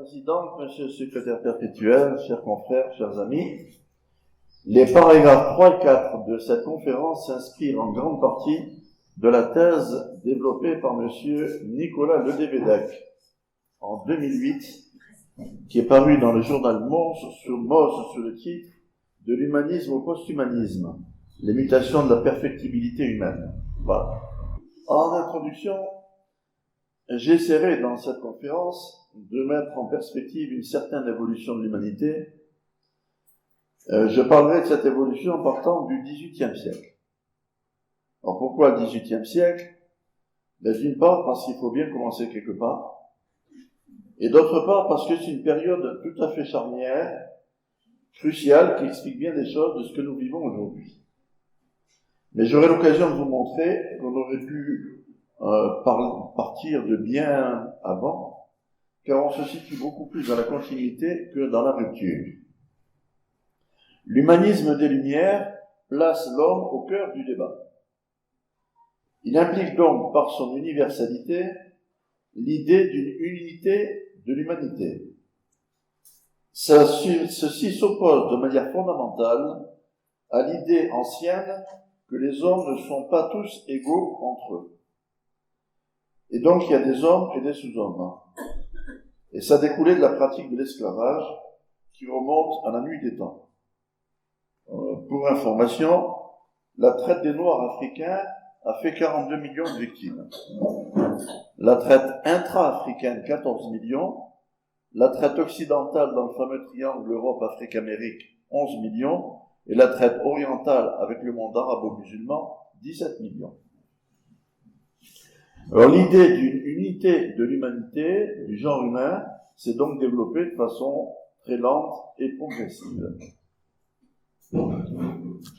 Présidente, Monsieur le Secrétaire perpétuel, chers confrères, chers amis, les paragraphes 3 et 4 de cette conférence s'inspirent en grande partie de la thèse développée par Monsieur Nicolas Ledévédec en 2008, qui est parue dans le journal Mons sous le titre « De l'humanisme au post-humanisme, les mutations de la perfectibilité humaine ». Voilà. En introduction, j'essaierai dans cette conférence de mettre en perspective une certaine évolution de l'humanité. Je parlerai de cette évolution en partant du XVIIIe siècle. Alors pourquoi le XVIIIe siècle? D'une part parce qu'il faut bien commencer quelque part, et d'autre part parce que c'est une période tout à fait charnière, cruciale, qui explique bien des choses de ce que nous vivons aujourd'hui. Mais j'aurai l'occasion de vous montrer qu'on aurait pu partir de bien avant, car on se situe beaucoup plus dans la continuité que dans la rupture. L'humanisme des Lumières place l'homme au cœur du débat. Il implique donc, par son universalité, l'idée d'une unité de l'humanité. Ceci s'oppose de manière fondamentale à l'idée ancienne que les hommes ne sont pas tous égaux entre eux. Et donc il y a des hommes et des sous-hommes. Et ça découlait de la pratique de l'esclavage qui remonte à la nuit des temps. Pour information, la traite des Noirs africains a fait 42 millions de victimes. La traite intra-africaine, 14 millions. La traite occidentale dans le fameux triangle Europe-Afrique-Amérique, 11 millions. Et la traite orientale avec le monde arabo-musulman, 17 millions. Alors l'idée d'une unité de l'humanité, du genre humain, s'est donc développée de façon très lente et progressive.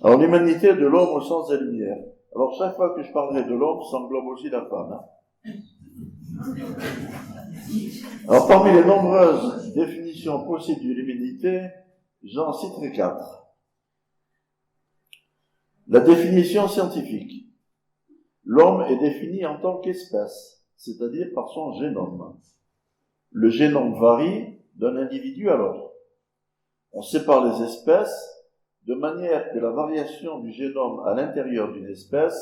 Alors l'humanité de l'homme au sens des Lumières. Alors chaque fois que je parlerai de l'homme, ça englobe aussi la femme. Alors parmi les nombreuses définitions possibles de l'humanité, j'en citerai 4. La définition scientifique. L'homme est défini en tant qu'espèce, c'est-à-dire par son génome. Le génome varie d'un individu à l'autre. On sépare les espèces de manière que la variation du génome à l'intérieur d'une espèce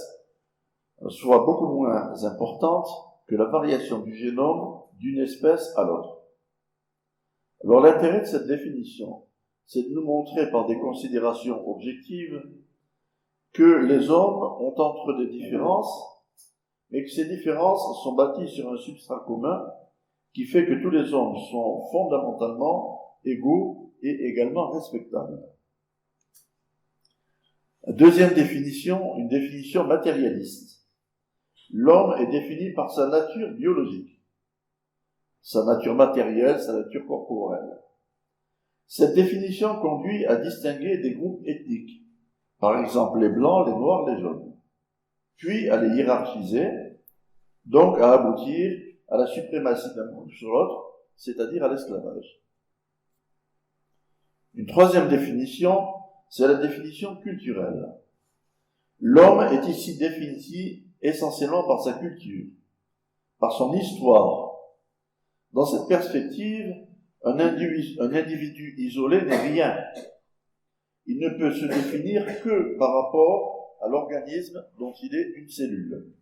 soit beaucoup moins importante que la variation du génome d'une espèce à l'autre. Alors l'intérêt de cette définition, c'est de nous montrer par des considérations objectives que les hommes ont entre eux des différences, mais que ces différences sont bâties sur un substrat commun qui fait que tous les hommes sont fondamentalement égaux et également respectables. Deuxième définition, une définition matérialiste. L'homme est défini par sa nature biologique, sa nature matérielle, sa nature corporelle. Cette définition conduit à distinguer des groupes ethniques, par exemple les blancs, les noirs, les jaunes, puis à les hiérarchiser, donc à aboutir à la suprématie d'un groupe sur l'autre, c'est-à-dire à l'esclavage. Une troisième définition, c'est la définition culturelle. L'homme est ici défini essentiellement par sa culture, par son histoire. Dans cette perspective, un individu isolé n'est rien. Il ne peut se définir que par rapport à l'organisme dont il est une cellule.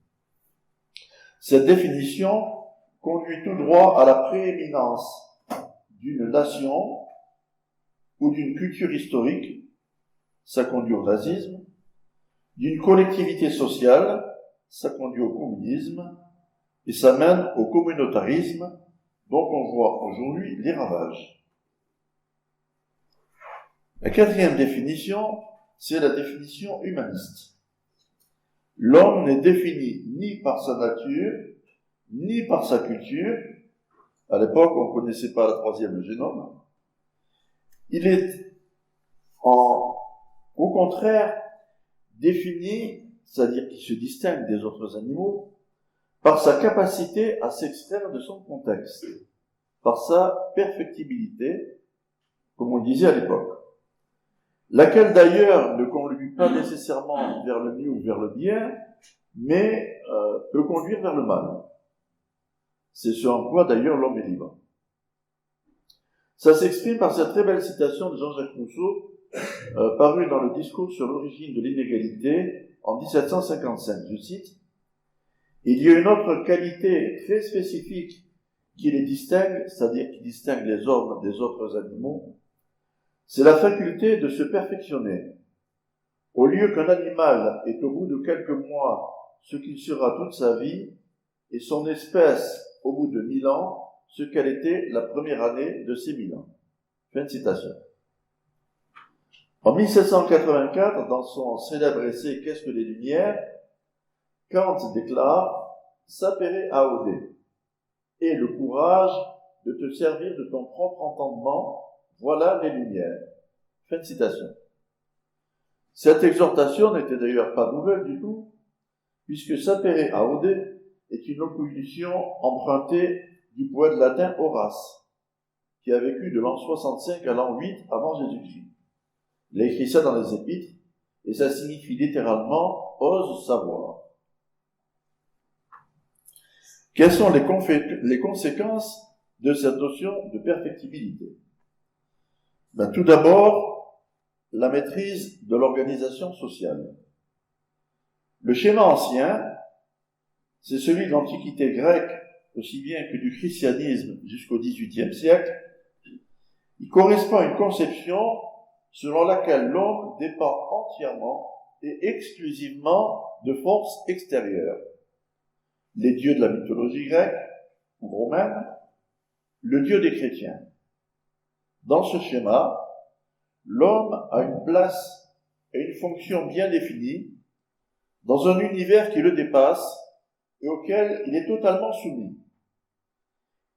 Cette définition conduit tout droit à la prééminence d'une nation ou d'une culture historique, ça conduit au nazisme, d'une collectivité sociale, ça conduit au communisme, et ça mène au communautarisme, dont on voit aujourd'hui les ravages. La quatrième définition, c'est la définition humaniste. L'homme n'est défini ni par sa nature, ni par sa culture. À l'époque, on ne connaissait pas la troisième, le génome. Il est, au contraire, défini, c'est-à-dire qu'il se distingue des autres animaux, par sa capacité à s'extraire de son contexte, par sa perfectibilité, comme on le disait à l'époque, laquelle d'ailleurs ne conduit pas nécessairement vers le mieux ou vers le bien, mais peut conduire vers le mal. C'est ce en quoi d'ailleurs l'homme est libre. Ça s'exprime par cette très belle citation de Jean-Jacques Rousseau, parue dans le discours sur l'origine de l'inégalité en 1755. Je cite: « Il y a une autre qualité très spécifique qui les distingue, c'est-à-dire qui distingue les hommes des autres animaux, c'est la faculté de se perfectionner. Au lieu qu'un animal est au bout de quelques mois ce qu'il sera toute sa vie, et son espèce au bout de 1000 ans ce qu'elle était la première année de ces 1000 ans. » Fin de citation. En 1784, dans son célèbre essai « Qu'est-ce que les Lumières ?», Kant déclare « Sapere aude » et le courage de te servir de ton propre entendement, voilà les Lumières. Fin de citation. Cette exhortation n'était d'ailleurs pas nouvelle du tout, puisque Sapere aude est une locution empruntée du poète latin Horace, qui a vécu de l'an 65 à l'an 8 avant Jésus-Christ. Il a écrit ça dans les Épîtres, et ça signifie littéralement « ose savoir ». Quelles sont les conséquences de cette notion de perfectibilité ? Tout d'abord, la maîtrise de l'organisation sociale. Le schéma ancien, c'est celui de l'Antiquité grecque, aussi bien que du christianisme jusqu'au XVIIIe siècle. Il correspond à une conception selon laquelle l'homme dépend entièrement et exclusivement de forces extérieures. Les dieux de la mythologie grecque ou romaine, le dieu des chrétiens. Dans ce schéma, l'homme a une place et une fonction bien définie dans un univers qui le dépasse et auquel il est totalement soumis.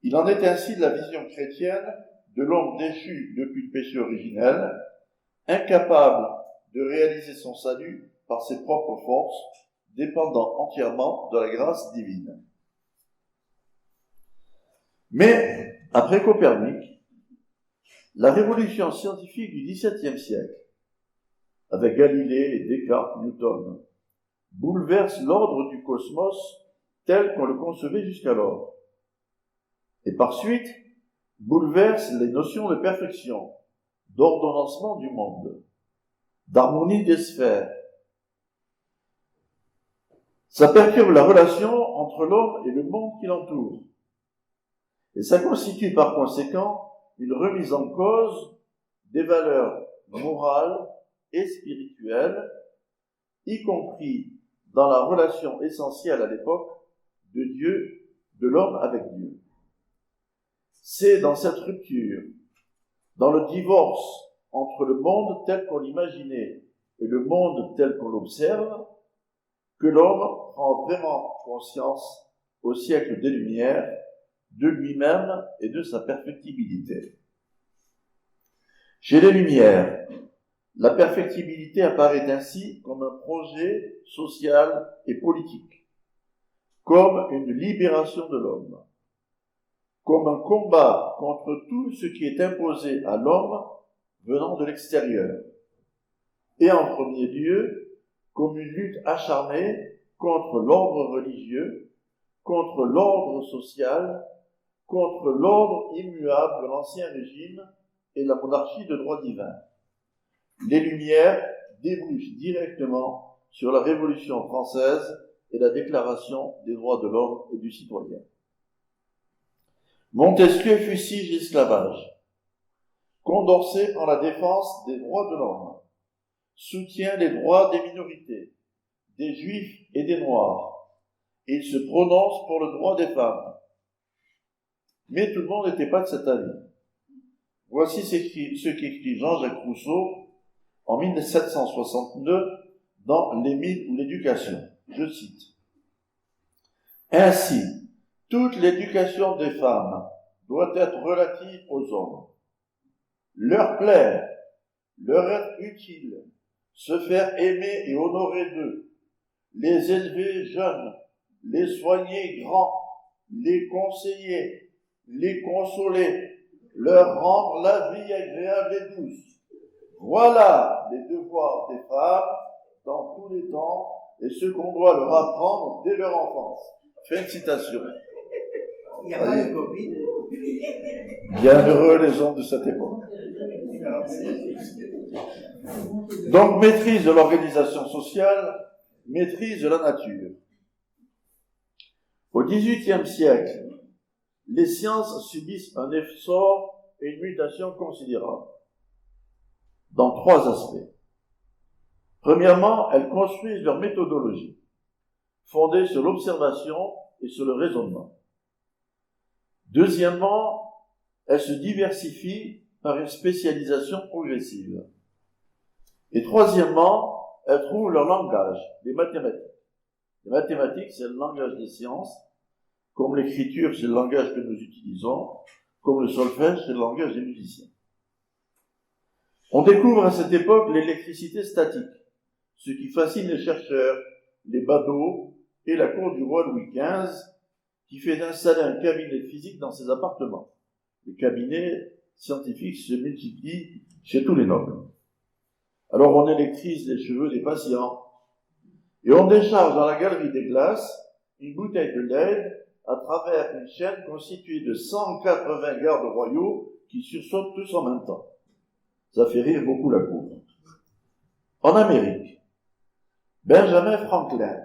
Il en est ainsi de la vision chrétienne de l'homme déchu depuis le péché originel, incapable de réaliser son salut par ses propres forces, dépendant entièrement de la grâce divine. Mais, après Copernic, la révolution scientifique du XVIIe siècle, avec Galilée, Descartes, Newton, bouleverse l'ordre du cosmos tel qu'on le concevait jusqu'alors, et par suite bouleverse les notions de perfection, d'ordonnancement du monde, d'harmonie des sphères. Ça perturbe la relation entre l'homme et le monde qui l'entoure. Et ça constitue par conséquent une remise en cause des valeurs morales et spirituelles, y compris dans la relation essentielle à l'époque de Dieu, de l'homme avec Dieu. C'est dans cette rupture, dans le divorce entre le monde tel qu'on l'imaginait et le monde tel qu'on l'observe, que l'homme prend vraiment conscience au siècle des Lumières de lui-même et de sa perfectibilité. Chez les Lumières, la perfectibilité apparaît ainsi comme un projet social et politique, comme une libération de l'homme, comme un combat contre tout ce qui est imposé à l'homme venant de l'extérieur, et en premier lieu, comme une lutte acharnée contre l'ordre religieux, contre l'ordre social, contre l'ordre immuable de l'Ancien Régime et la monarchie de droit divin. Les Lumières débouchent directement sur la Révolution française et la Déclaration des droits de l'homme et du citoyen. Montesquieu fustige l'esclavage. Condorcet prend la défense des droits de l'homme, soutient les droits des minorités, des Juifs et des Noirs, et il se prononce pour le droit des femmes. Mais tout le monde n'était pas de cet avis. Voici ce qu'écrit Jean-Jacques Rousseau en 1762 dans L'Émile ou l'éducation. Je cite: « Ainsi, toute l'éducation des femmes doit être relative aux hommes. Leur plaire, leur être utile, se faire aimer et honorer d'eux, les élever jeunes, les soigner grands, les conseiller, les consoler, leur rendre la vie agréable et douce. Voilà les devoirs des femmes dans tous les temps et ce qu'on doit leur apprendre dès leur enfance. » Fin de citation. Il n'y a pas de Covid. Bienheureux les gens de cette époque. Donc, maîtrise de l'organisation sociale, maîtrise de la nature. Au XVIIIe siècle, les sciences subissent un essor et une mutation considérable, dans trois aspects. Premièrement, elles construisent leur méthodologie, fondée sur l'observation et sur le raisonnement. Deuxièmement, elles se diversifient par une spécialisation progressive. Et troisièmement, elles trouvent leur langage, les mathématiques. Les mathématiques, c'est le langage des sciences, comme l'écriture, c'est le langage que nous utilisons, comme le solfège, c'est le langage des musiciens. On découvre à cette époque l'électricité statique, ce qui fascine les chercheurs, les badauds et la cour du roi Louis XV, qui fait installer un cabinet physique dans ses appartements. Les cabinets scientifiques se multiplient chez tous les nobles. Alors on électrise les cheveux des patients et on décharge dans la galerie des glaces une bouteille de LED à travers une chaîne constituée de 180 gardes royaux qui sursautent tous en même temps. Ça fait rire beaucoup la cour. En Amérique, Benjamin Franklin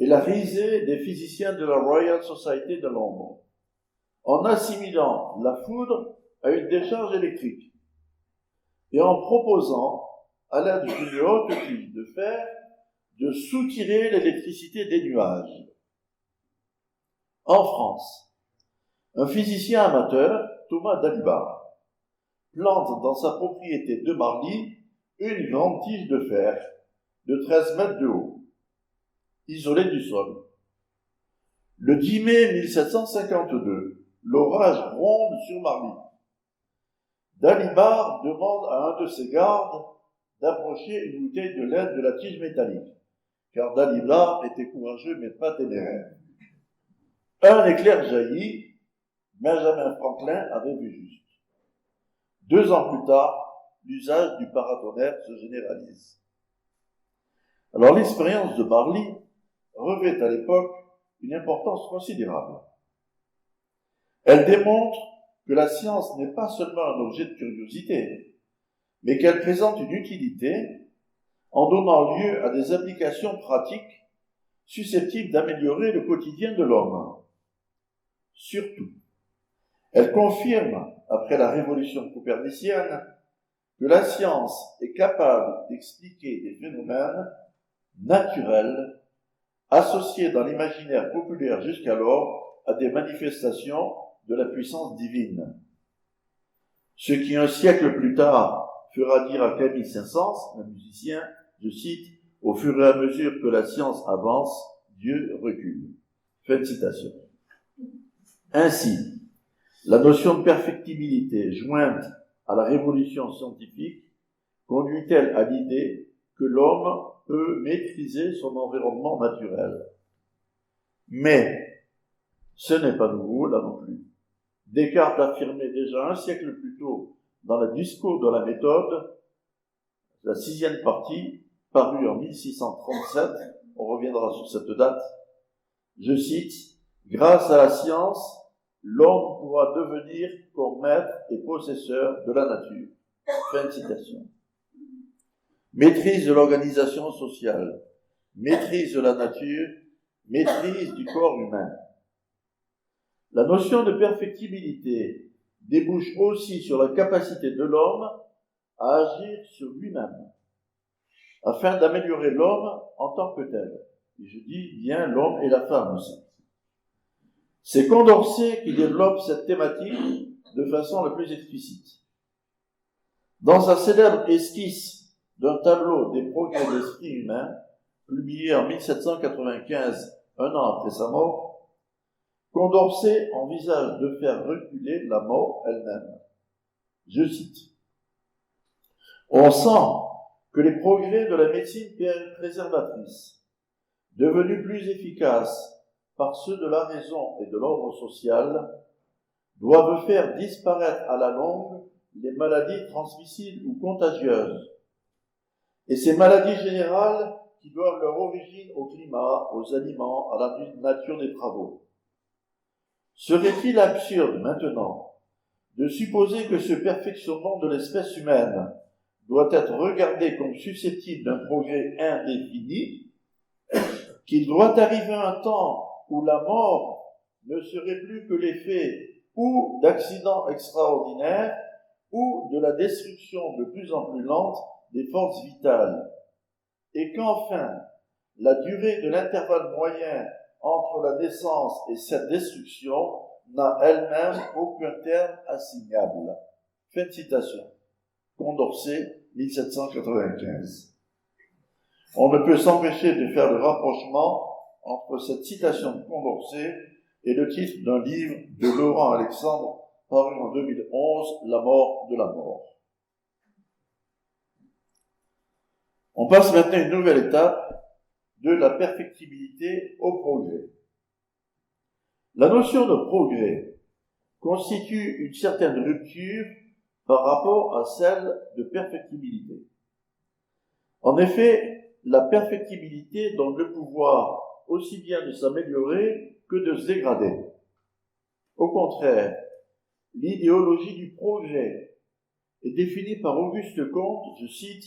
est la risée des physiciens de la Royal Society de Londres, en assimilant la foudre à une décharge électrique et en proposant, à l'aide d'une haute tige de fer, de soutirer l'électricité des nuages. En France, un physicien amateur, Thomas Dalibard, plante dans sa propriété de Marly une grande tige de fer de 13 mètres de haut, isolée du sol. Le 10 mai 1752, l'orage gronde sur Marly. Dalibard demande à un de ses gardes d'approcher une bouteille de LED de la tige métallique, car Dalibard était courageux mais pas téméraire. Un éclair jaillit, Benjamin Franklin avait vu juste. 2 ans plus tard, l'usage du paratonnerre se généralise. Alors l'expérience de Marly revêt à l'époque une importance considérable. Elle démontre que la science n'est pas seulement un objet de curiosité, mais qu'elle présente une utilité en donnant lieu à des applications pratiques susceptibles d'améliorer le quotidien de l'homme. Surtout, elle confirme, après la révolution copernicienne, que la science est capable d'expliquer des phénomènes naturels associés dans l'imaginaire populaire jusqu'alors à des manifestations de la puissance divine. Ce qui, un siècle plus tard, fera dire à Camille Saint-Saëns, un musicien, je cite, « Au fur et à mesure que la science avance, Dieu recule ». Fin de citation. Ainsi, la notion de perfectibilité jointe à la révolution scientifique conduit-elle à l'idée que l'homme peut maîtriser son environnement naturel. Mais ce n'est pas nouveau là non plus. Descartes affirmait déjà un siècle plus tôt dans le discours de la méthode, la 6e partie, parue en 1637, on reviendra sur cette date, je cite, « Grâce à la science, l'homme pourra devenir comme maître et possesseur de la nature. » Fin de citation. Maîtrise de l'organisation sociale, maîtrise de la nature, maîtrise du corps humain. La notion de perfectibilité débouche aussi sur la capacité de l'homme à agir sur lui-même, afin d'améliorer l'homme en tant que tel. Et je dis bien l'homme et la femme aussi. C'est Condorcet qui développe cette thématique de façon la plus explicite. Dans sa célèbre esquisse d'un tableau des progrès de l'esprit humain, publié en 1795, un an après sa mort, Condorcet envisage de faire reculer la mort elle-même. Je cite. « On sent que les progrès de la médecine préservatrice, devenus plus efficaces par ceux de la raison et de l'ordre social, doivent faire disparaître à la longue les maladies transmissibles ou contagieuses, et ces maladies générales qui doivent leur origine au climat, aux aliments, à la nature des travaux. Serait-il absurde maintenant de supposer que ce perfectionnement de l'espèce humaine doit être regardé comme susceptible d'un progrès indéfini, qu'il doit arriver un temps où la mort ne serait plus que l'effet ou d'accidents extraordinaires ou de la destruction de plus en plus lente des forces vitales, et qu'enfin la durée de l'intervalle moyen entre la naissance et cette destruction n'a elle-même aucun terme assignable. Fin de citation. Condorcet, 1795. On ne peut s'empêcher de faire le rapprochement entre cette citation de Condorcet et le titre d'un livre de Laurent Alexandre paru en 2011, La mort de la mort. On passe maintenant à une nouvelle étape de la perfectibilité au progrès. La notion de progrès constitue une certaine rupture par rapport à celle de perfectibilité. En effet, la perfectibilité donne le pouvoir aussi bien de s'améliorer que de se dégrader. Au contraire, l'idéologie du progrès est définie par Auguste Comte, je cite,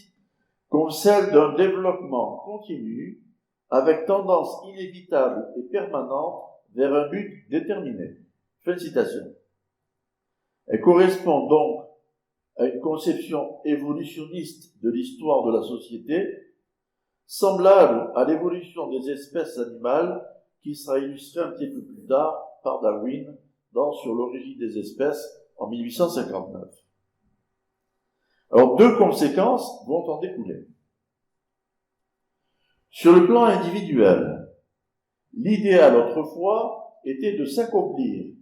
comme celle d'un développement continu avec tendance inévitable et permanente vers un but déterminé. Fin de citation. Elle correspond donc à une conception évolutionniste de l'histoire de la société, semblable à l'évolution des espèces animales qui sera illustrée un petit peu plus tard par Darwin dans Sur l'origine des espèces en 1859. Alors, deux conséquences vont en découler. Sur le plan individuel, l'idéal autrefois était de s'accomplir,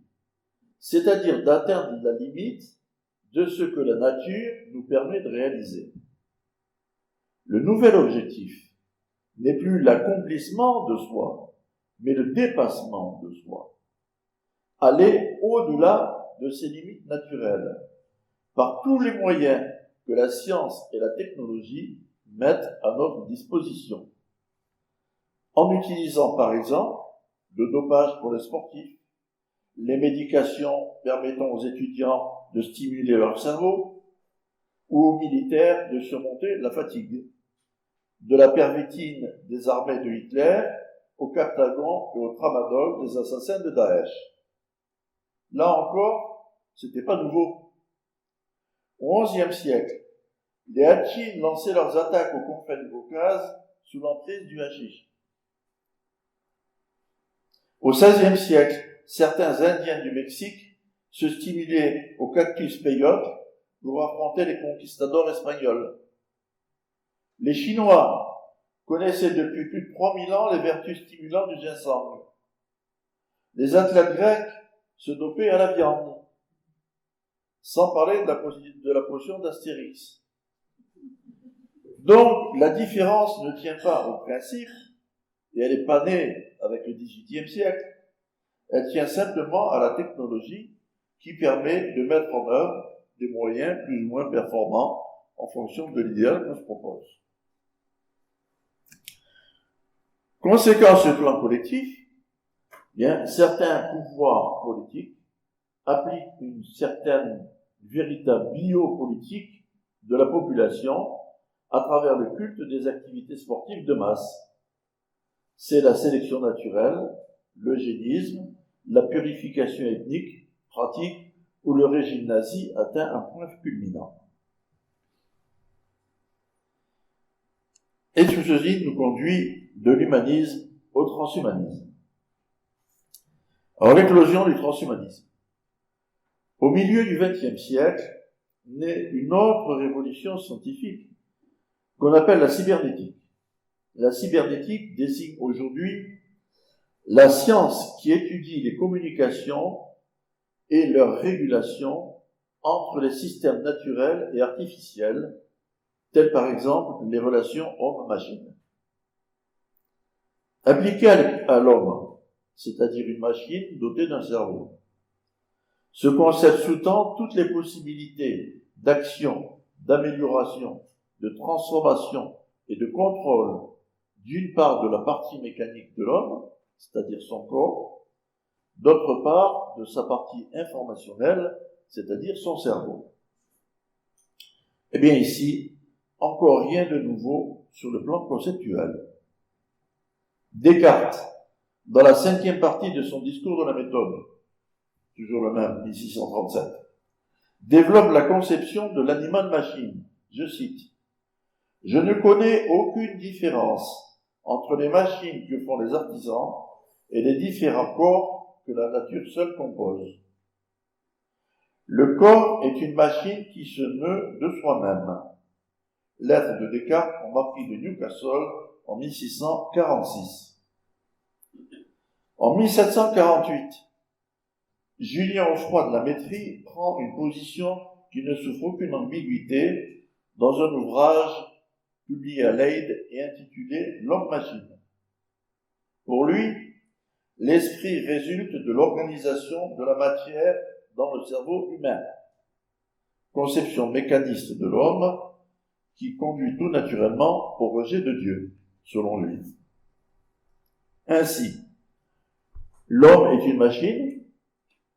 c'est-à-dire d'atteindre la limite de ce que la nature nous permet de réaliser. Le nouvel objectif n'est plus l'accomplissement de soi, mais le dépassement de soi. Aller au-delà de ses limites naturelles, par tous les moyens que la science et la technologie mettent à notre disposition. En utilisant par exemple le dopage pour les sportifs, les médications permettant aux étudiants de stimuler leur cerveau, ou aux militaires de surmonter la fatigue, de la pervitine des armées de Hitler au Captagon et au tramadol des assassins de Daesh. Là encore, c'était pas nouveau. Au XIe siècle, les Hatchins lançaient leurs attaques aux confins du Caucase sous l'emprise du hashish. Au XVIe siècle, certains Indiens du Mexique se stimulaient au cactus peyote pour affronter les conquistadors espagnols. Les Chinois connaissaient depuis plus de 3000 ans les vertus stimulantes du ginseng. Les athlètes grecs se dopaient à la viande, sans parler de la potion d'Astérix. Donc, la différence ne tient pas au principe, et elle n'est pas née avec le XVIIIe siècle, elle tient simplement à la technologie qui permet de mettre en œuvre des moyens plus ou moins performants en fonction de l'idéal qu'on se propose. Conséquence sur le plan collectif, bien, certains pouvoirs politiques appliquent une certaine véritable biopolitique de la population à travers le culte des activités sportives de masse. C'est la sélection naturelle, l'eugénisme, la purification ethnique, pratique où le régime nazi atteint un point culminant. Et tout ceci nous conduit de l'humanisme au transhumanisme. Alors, l'éclosion du transhumanisme. Au milieu du XXe siècle, naît une autre révolution scientifique qu'on appelle la cybernétique. La cybernétique désigne aujourd'hui la science qui étudie les communications et leur régulation entre les systèmes naturels et artificiels, tels par exemple les relations homme-machine. Appliquée à l'homme, c'est-à-dire une machine dotée d'un cerveau. Ce concept sous-tend toutes les possibilités d'action, d'amélioration, de transformation et de contrôle, d'une part de la partie mécanique de l'homme, c'est-à-dire son corps, d'autre part de sa partie informationnelle, c'est-à-dire son cerveau. Eh bien ici, encore rien de nouveau sur le plan conceptuel. Descartes, dans la 5e partie de son discours de la méthode, toujours le même, 1637, développe la conception de l'animal-machine. Je cite, « Je ne connais aucune différence entre les machines que font les artisans et les différents corps que la nature seule compose. Le corps est une machine qui se meut de soi-même. » Lettre de Descartes au marquis de Newcastle en 1646. En 1748, Julien Offroy de la Métrie prend une position qui ne souffre aucune ambiguïté dans un ouvrage publié à Leyde et intitulé « L'homme-machine ». Pour lui, l'esprit résulte de l'organisation de la matière dans le cerveau humain. Conception mécaniste de l'homme qui conduit tout naturellement au rejet de Dieu, selon lui. Ainsi, l'homme est une machine,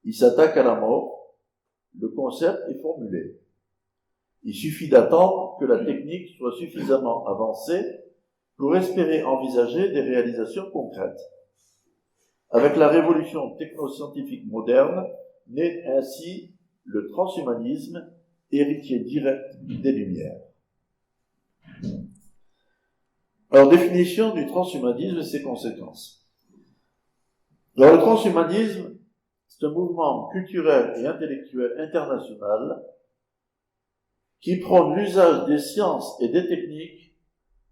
il s'attaque à la mort, le concept est formulé. Il suffit d'attendre que la technique soit suffisamment avancée pour espérer envisager des réalisations concrètes. Avec la révolution technoscientifique moderne, naît ainsi le transhumanisme, héritier direct des Lumières. Alors, définition du transhumanisme et ses conséquences. Alors, le transhumanisme, c'est un mouvement culturel et intellectuel international qui prône l'usage des sciences et des techniques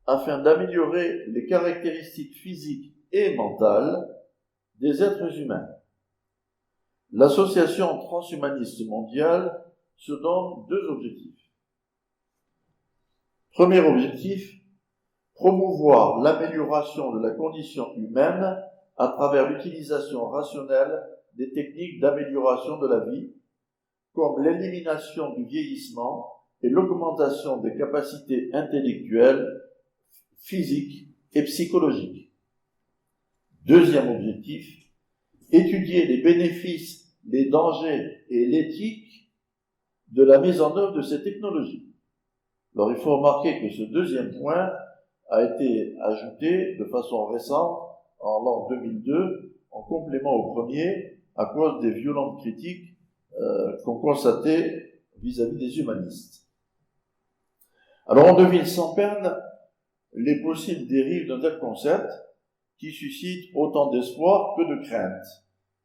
afin d'améliorer les caractéristiques physiques et mentales des êtres humains. L'Association transhumaniste mondiale se donne 2 objectifs. Premier objectif, promouvoir l'amélioration de la condition humaine à travers l'utilisation rationnelle des techniques d'amélioration de la vie, comme l'élimination du vieillissement et l'augmentation des capacités intellectuelles, physiques et psychologiques. Deuxième objectif, étudier les bénéfices, les dangers et l'éthique de la mise en œuvre de ces technologies. Alors il faut remarquer que ce deuxième point a été ajouté de façon récente en l'an 2002 en complément au premier à cause des violentes critiques qu'on constatait vis-à-vis des humanistes. Alors on devine sans peine les possibles dérives d'un tel concept qui suscite autant d'espoir que de crainte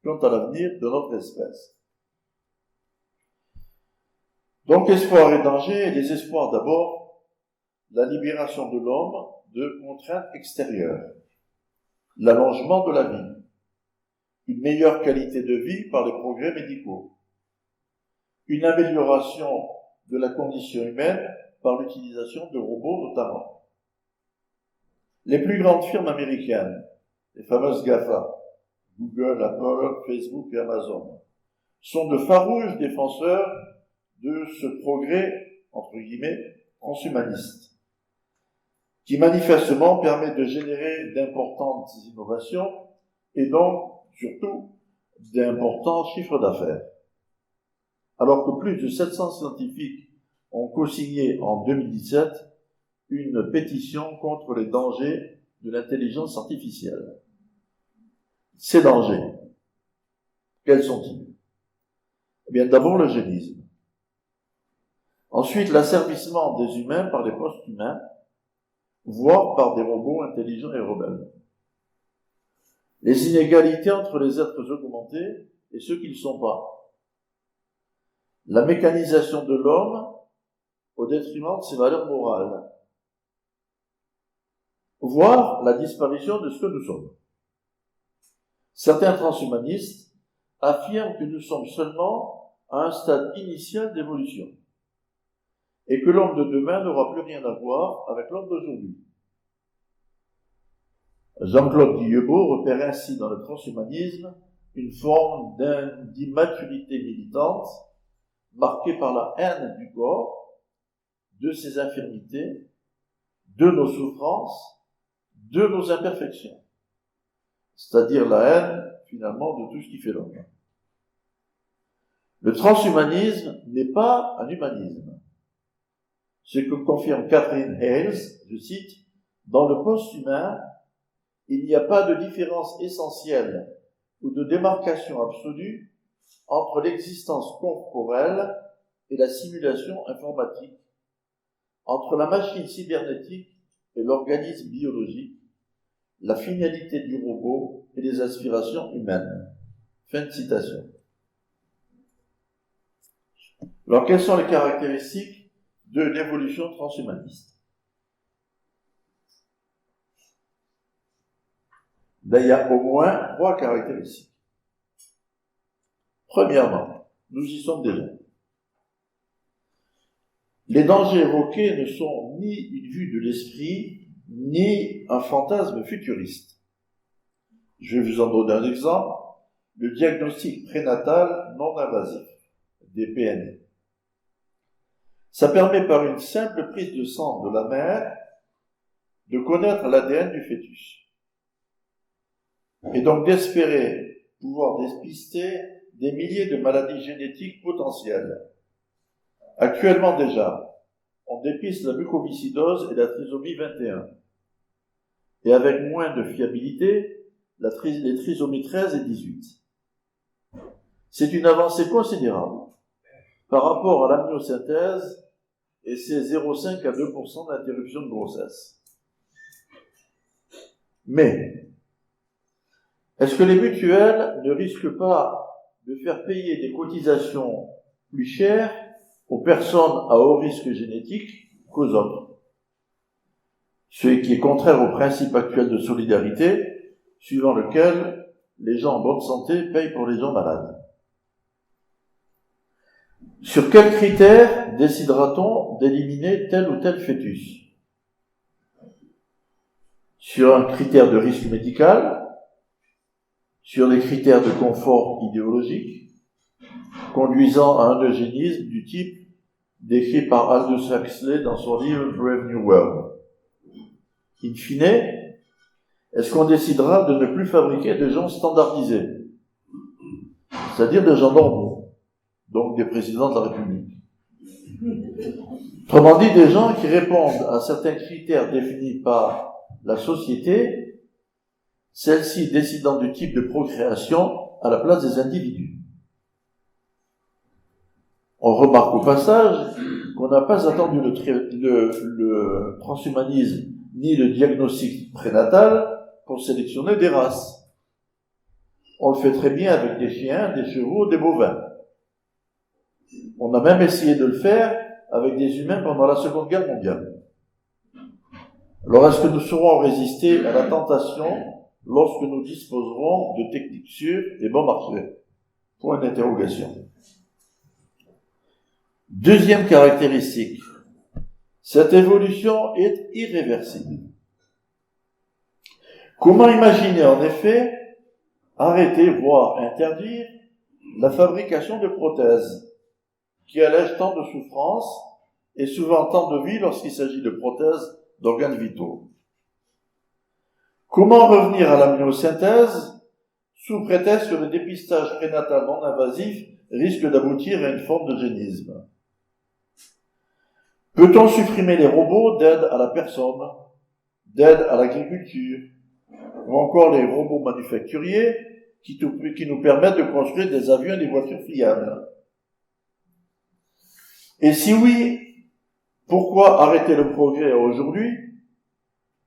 quant à l'avenir de notre espèce. Donc espoir et danger, et les espoirs d'abord, la libération de l'homme de contraintes extérieures, l'allongement de la vie, une meilleure qualité de vie par les progrès médicaux, une amélioration de la condition humaine par l'utilisation de robots notamment. Les plus grandes firmes américaines, les fameuses GAFA, Google, Apple, Facebook et Amazon, sont de farouches défenseurs de ce progrès, entre guillemets, transhumaniste, qui manifestement permet de générer d'importantes innovations et donc, surtout, d'importants chiffres d'affaires. Alors que plus de 700 scientifiques ont co-signé en 2017 une pétition contre les dangers de l'intelligence artificielle. Ces dangers, quels sont-ils? Eh bien, d'abord l'eugénisme. Ensuite, l'asservissement des humains par les post-humains, voire par des robots intelligents et rebelles. Les inégalités entre les êtres augmentés et ceux qui ne le sont pas. La mécanisation de l'homme au détriment de ses valeurs morales. Voire la disparition de ce que nous sommes. Certains transhumanistes affirment que nous sommes seulement à un stade initial d'évolution et que l'homme de demain n'aura plus rien à voir avec l'homme d'aujourd'hui. Jean-Claude Guillebeau repère ainsi dans le transhumanisme une forme d'immaturité militante marquée par la haine du corps, de ses infirmités, de nos souffrances, de nos imperfections. C'est-à-dire la haine finalement, de tout ce qui fait l'homme. Le transhumanisme n'est pas un humanisme. Ce que confirme Catherine Hales, je cite, « Dans le post-humain, il n'y a pas de différence essentielle ou de démarcation absolue entre l'existence corporelle et la simulation informatique, entre la machine cybernétique et l'organisme biologique, la finalité du robot et les aspirations humaines. » Fin de citation. Alors, quelles sont les caractéristiques de l'évolution transhumaniste? Là, il y a au moins 3 caractéristiques. Premièrement, nous y sommes déjà. Les dangers évoqués ne sont ni une vue de l'esprit, ni un fantasme futuriste. Je vais vous en donner un exemple, le diagnostic prénatal non invasif, DPNI. Ça permet par une simple prise de sang de la mère de connaître l'ADN du fœtus. Et donc d'espérer pouvoir dépister des milliers de maladies génétiques potentielles. Actuellement déjà, on dépiste la mucoviscidose et la trisomie 21. Et avec moins de fiabilité, les trisomies 13 et 18. C'est une avancée considérable par rapport à l'amniosynthèse et ses 0,5 à 2% d'interruption de grossesse. Mais, est-ce que les mutuelles ne risquent pas de faire payer des cotisations plus chères aux personnes à haut risque génétique qu'aux autres? Ce qui est contraire au principe actuel de solidarité, suivant lequel les gens en bonne santé payent pour les gens malades. Sur quels critères décidera-t-on d'éliminer tel ou tel fœtus? Sur un critère de risque médical, sur des critères de confort idéologique, conduisant à un eugénisme du type décrit par Aldous Huxley dans son livre Brave New World. In fine, est-ce qu'on décidera de ne plus fabriquer de gens standardisés, c'est-à-dire des gens normaux, donc des présidents de la République? Autrement dit, des gens qui répondent à certains critères définis par la société, celle-ci décidant du type de procréation à la place des individus. On remarque au passage qu'on n'a pas attendu le transhumanisme ni le diagnostic prénatal pour sélectionner des races. On le fait très bien avec des chiens, des chevaux, des bovins. On a même essayé de le faire avec des humains pendant la Seconde Guerre mondiale. Alors, est-ce que nous saurons résister à la tentation lorsque nous disposerons de techniques sûres et bon marché? Point d'interrogation. Deuxième caractéristique, cette évolution est irréversible. Comment imaginer en effet arrêter, voire interdire, la fabrication de prothèses qui allègent tant de souffrances et souvent tant de vie lorsqu'il s'agit de prothèses d'organes vitaux? Comment revenir à l'amniosynthèse sous prétexte que le dépistage prénatal non invasif risque d'aboutir à une forme d'eugénisme? Peut-on supprimer les robots d'aide à la personne, d'aide à l'agriculture, ou encore les robots manufacturiers qui nous permettent de construire des avions et des voitures fiables? Et si oui, pourquoi arrêter le progrès aujourd'hui?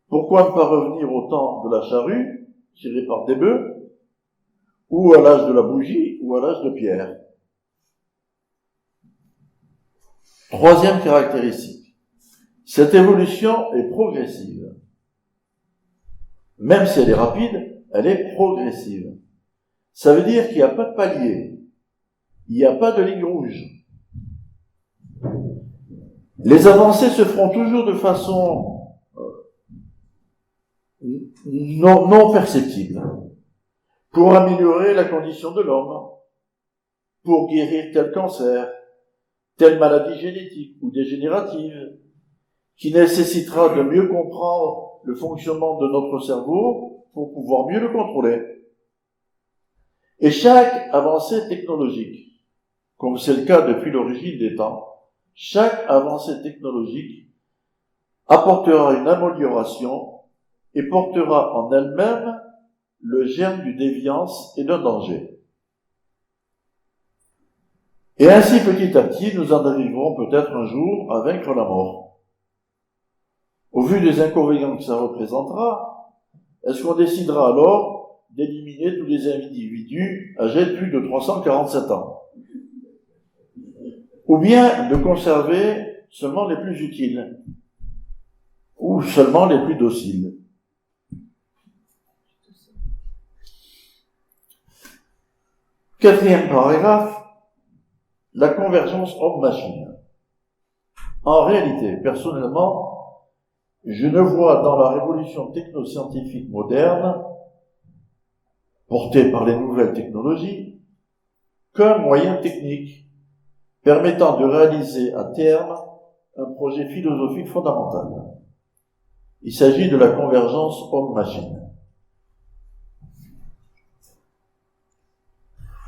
Pourquoi ne pas revenir au temps de la charrue, tirée par des bœufs, ou à l'âge de la bougie, ou à l'âge de pierre? Troisième caractéristique, cette évolution est progressive. Même si elle est rapide, elle est progressive. Ça veut dire qu'il n'y a pas de palier, il n'y a pas de ligne rouge. Les avancées se feront toujours de façon non perceptible, pour améliorer la condition de l'homme, pour guérir tel cancer, telle maladie génétique ou dégénérative, qui nécessitera de mieux comprendre le fonctionnement de notre cerveau pour pouvoir mieux le contrôler. Et chaque avancée technologique, comme c'est le cas depuis l'origine des temps, chaque avancée technologique apportera une amélioration et portera en elle-même le germe d'une déviance et d'un danger. Et ainsi, petit à petit, nous en arriverons peut-être un jour à vaincre la mort. Au vu des inconvénients que ça représentera, est-ce qu'on décidera alors d'éliminer tous les individus âgés de plus de 347 ans? Ou bien de conserver seulement les plus utiles? Ou seulement les plus dociles? Quatrième paragraphe, la convergence homme-machine. En réalité, personnellement, je ne vois dans la révolution technoscientifique moderne, portée par les nouvelles technologies, qu'un moyen technique permettant de réaliser à terme un projet philosophique fondamental. Il s'agit de la convergence homme-machine.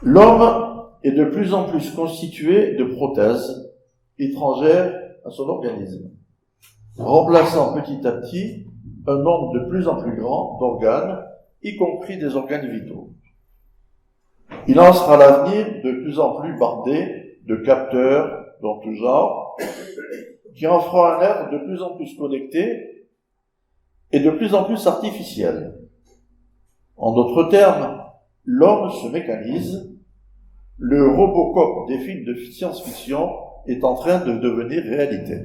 L'homme est de plus en plus constitué de prothèses étrangères à son organisme, remplaçant petit à petit un nombre de plus en plus grand d'organes, y compris des organes vitaux. Il en sera l'avenir de plus en plus bardé de capteurs dans tout genre, qui en fera un être de plus en plus connecté et de plus en plus artificiel. En d'autres termes, l'homme se mécanise, le Robocop des films de science-fiction est en train de devenir réalité.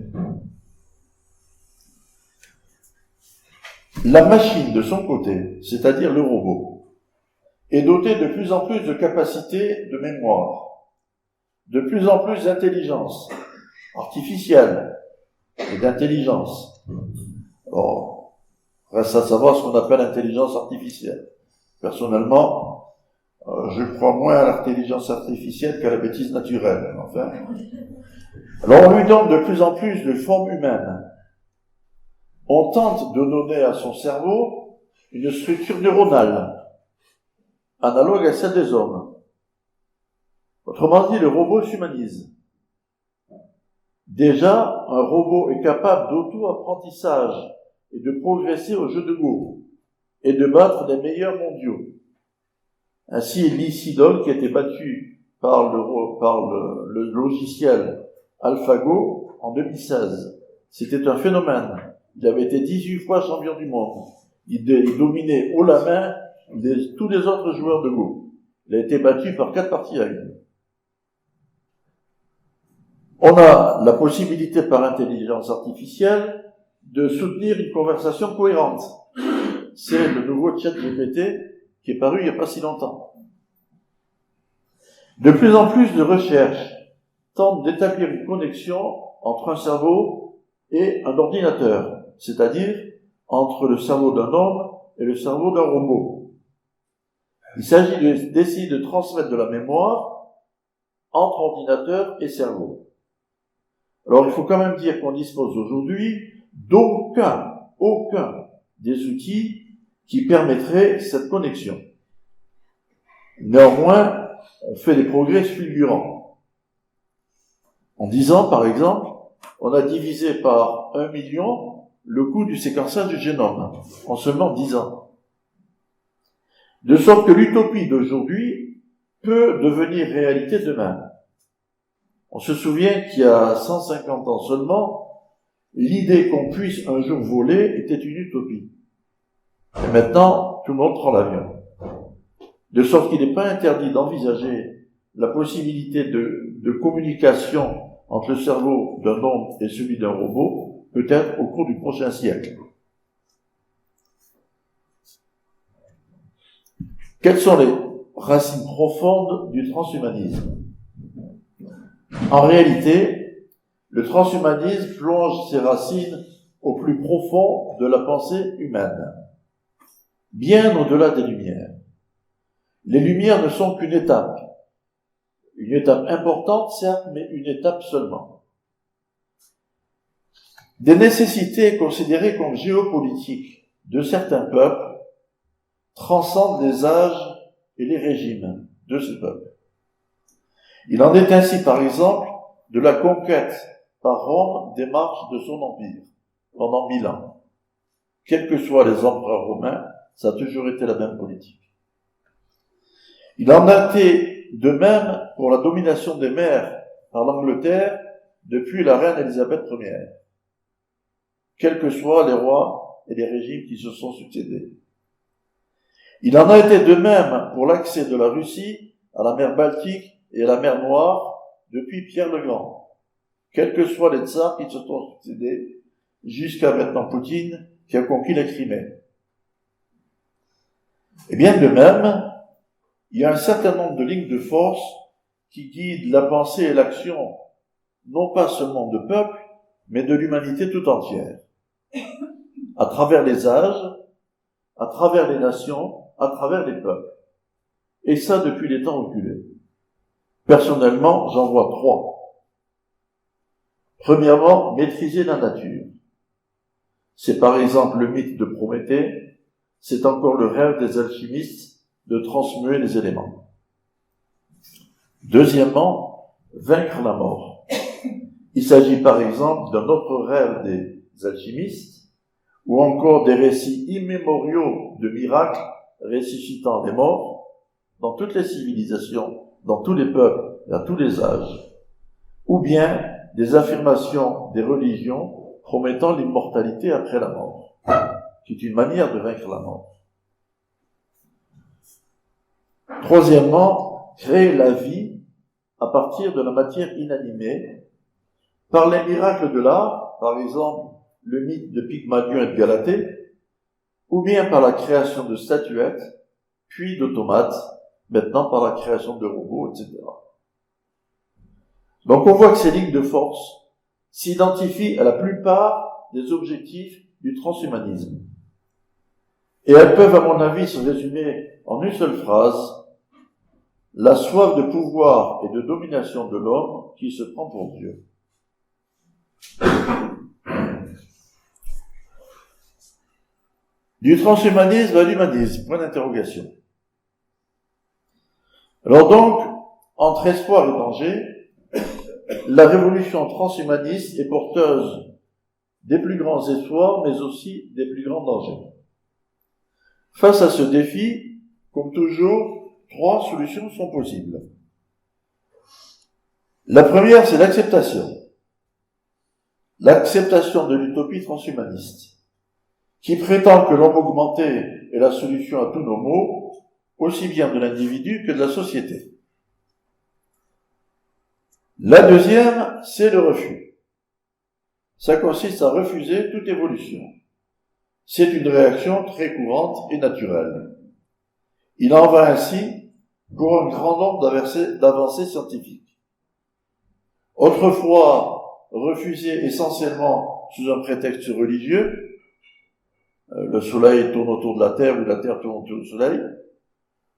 La machine, de son côté, c'est-à-dire le robot, est dotée de plus en plus de capacités de mémoire, de plus en plus d'intelligence artificielle et d'intelligence. Alors, reste à savoir ce qu'on appelle intelligence artificielle. Personnellement, je crois moins à l'intelligence artificielle qu'à la bêtise naturelle. Enfin. Alors on lui donne de plus en plus de formes humaines. On tente de donner à son cerveau une structure neuronale, analogue à celle des hommes. Autrement dit, le robot s'humanise. Déjà, un robot est capable d'auto-apprentissage et de progresser au jeu de Go et de battre les meilleurs mondiaux. Ainsi, Lee Sedol, qui a été battu par le logiciel AlphaGo en 2016. C'était un phénomène. Il avait été 18 fois champion du monde. Il dominait haut la main tous les autres joueurs de Go. Il a été battu par 4 parties à 1. On a la possibilité par intelligence artificielle de soutenir une conversation cohérente. C'est le nouveau ChatGPT qui est paru il n'y a pas si longtemps. De plus en plus de recherches tentent d'établir une connexion entre un cerveau et un ordinateur, c'est-à-dire entre le cerveau d'un homme et le cerveau d'un robot. Il s'agit d'essayer de transmettre de la mémoire entre ordinateur et cerveau. Alors il faut quand même dire qu'on dispose aujourd'hui d'aucun des outils qui permettraient cette connexion. Néanmoins, on fait des progrès fulgurants. En 10 ans, par exemple, on a divisé par 1 million le coût du séquençage du génome, en seulement 10 ans. De sorte que l'utopie d'aujourd'hui peut devenir réalité demain. On se souvient qu'il y a 150 ans seulement, l'idée qu'on puisse un jour voler était une utopie. Et maintenant, tout le monde prend l'avion. De sorte qu'il n'est pas interdit d'envisager la possibilité de communication entre le cerveau d'un homme et celui d'un robot, peut-être au cours du prochain siècle. Quelles sont les racines profondes du transhumanisme? En réalité, le transhumanisme plonge ses racines au plus profond de la pensée humaine, bien au-delà des Lumières. Les Lumières ne sont qu'une étape importante, certes, mais une étape seulement. Des nécessités considérées comme géopolitiques de certains peuples transcendent les âges et les régimes, de ce peuple. Il en est ainsi, par exemple, de la conquête par Rome des marches de son empire pendant 1000 ans. Quels que soient les empereurs romains, ça a toujours été la même politique. Il en a été de même pour la domination des mers par l'Angleterre depuis la reine Élisabeth Ier, quels que soient les rois et les régimes qui se sont succédés. Il en a été de même pour l'accès de la Russie à la mer Baltique et à la mer Noire depuis Pierre le Grand, quels que soient les tsars qui se sont succédés, jusqu'à maintenant Poutine qui a conquis la Crimée. Et bien de même, il y a un certain nombre de lignes de force qui guident la pensée et l'action, non pas seulement de peuples, mais de l'humanité tout entière, à travers les âges, à travers les nations, à travers les peuples. Et ça depuis les temps reculés. Personnellement, j'en vois 3. Premièrement, maîtriser la nature. C'est par exemple le mythe de Prométhée, c'est encore le rêve des alchimistes de transmuer les éléments. Deuxièmement, vaincre la mort. Il s'agit par exemple d'un autre rêve des alchimistes, ou encore des récits immémoriaux de miracles ressuscitant les morts dans toutes les civilisations, dans tous les peuples et à tous les âges, ou bien des affirmations des religions promettant l'immortalité après la mort, qui est une manière de vaincre la mort. Troisièmement, créer la vie à partir de la matière inanimée, par les miracles de l'art, par exemple le mythe de Pygmalion et de Galatée, ou bien par la création de statuettes, puis d'automates, maintenant par la création de robots, etc. Donc on voit que ces lignes de force s'identifient à la plupart des objectifs du transhumanisme. Et elles peuvent, à mon avis, se résumer en une seule phrase: la soif de pouvoir et de domination de l'homme qui se prend pour Dieu. Du transhumanisme à l'humanisme, point d'interrogation. Alors donc, entre espoir et danger, la révolution transhumaniste est porteuse des plus grands espoirs, mais aussi des plus grands dangers. Face à ce défi, comme toujours, 3 solutions sont possibles. La première, c'est l'acceptation. L'acceptation de l'utopie transhumaniste, qui prétend que l'homme augmenté est la solution à tous nos maux, aussi bien de l'individu que de la société. La deuxième, c'est le refus. Ça consiste à refuser toute évolution. C'est une réaction très courante et naturelle. Il en va ainsi pour un grand nombre d'avancées scientifiques. Autrefois, refusées essentiellement sous un prétexte religieux, le soleil tourne autour de la Terre ou la Terre tourne autour du soleil.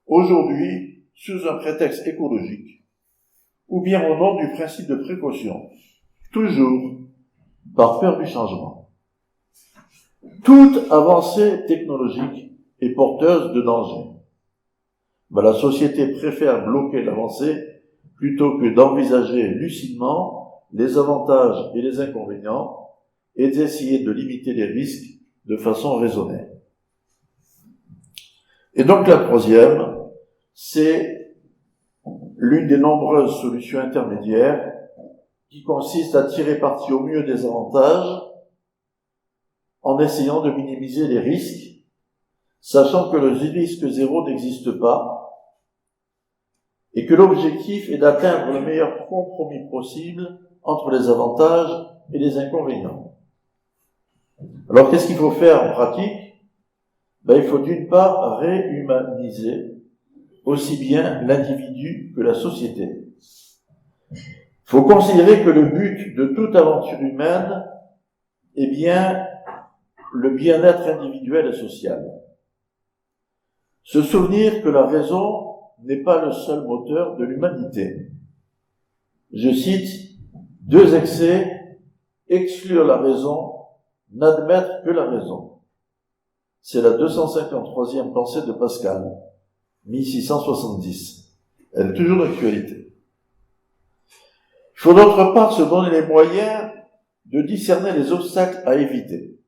Aujourd'hui, sous un prétexte écologique, ou bien au nom du principe de précaution, toujours par peur du changement. Toute avancée technologique est porteuse de danger. Mais la société préfère bloquer l'avancée plutôt que d'envisager lucidement les avantages et les inconvénients et d'essayer de limiter les risques de façon raisonnée. Et donc la troisième, c'est l'une des nombreuses solutions intermédiaires qui consiste à tirer parti au mieux des avantages en essayant de minimiser les risques, sachant que le risque zéro n'existe pas et que l'objectif est d'atteindre le meilleur compromis possible entre les avantages et les inconvénients. Alors qu'est-ce qu'il faut faire en pratique? Il faut d'une part réhumaniser aussi bien l'individu que la société. Il faut considérer que le but de toute aventure humaine est bien le bien-être individuel et social. Se souvenir que la raison n'est pas le seul moteur de l'humanité. Je cite, 2 excès, exclure la raison, n'admettre que la raison. C'est la 253e pensée de Pascal, 1670. Elle est toujours d'actualité. Il faut d'autre part se donner les moyens de discerner les obstacles à éviter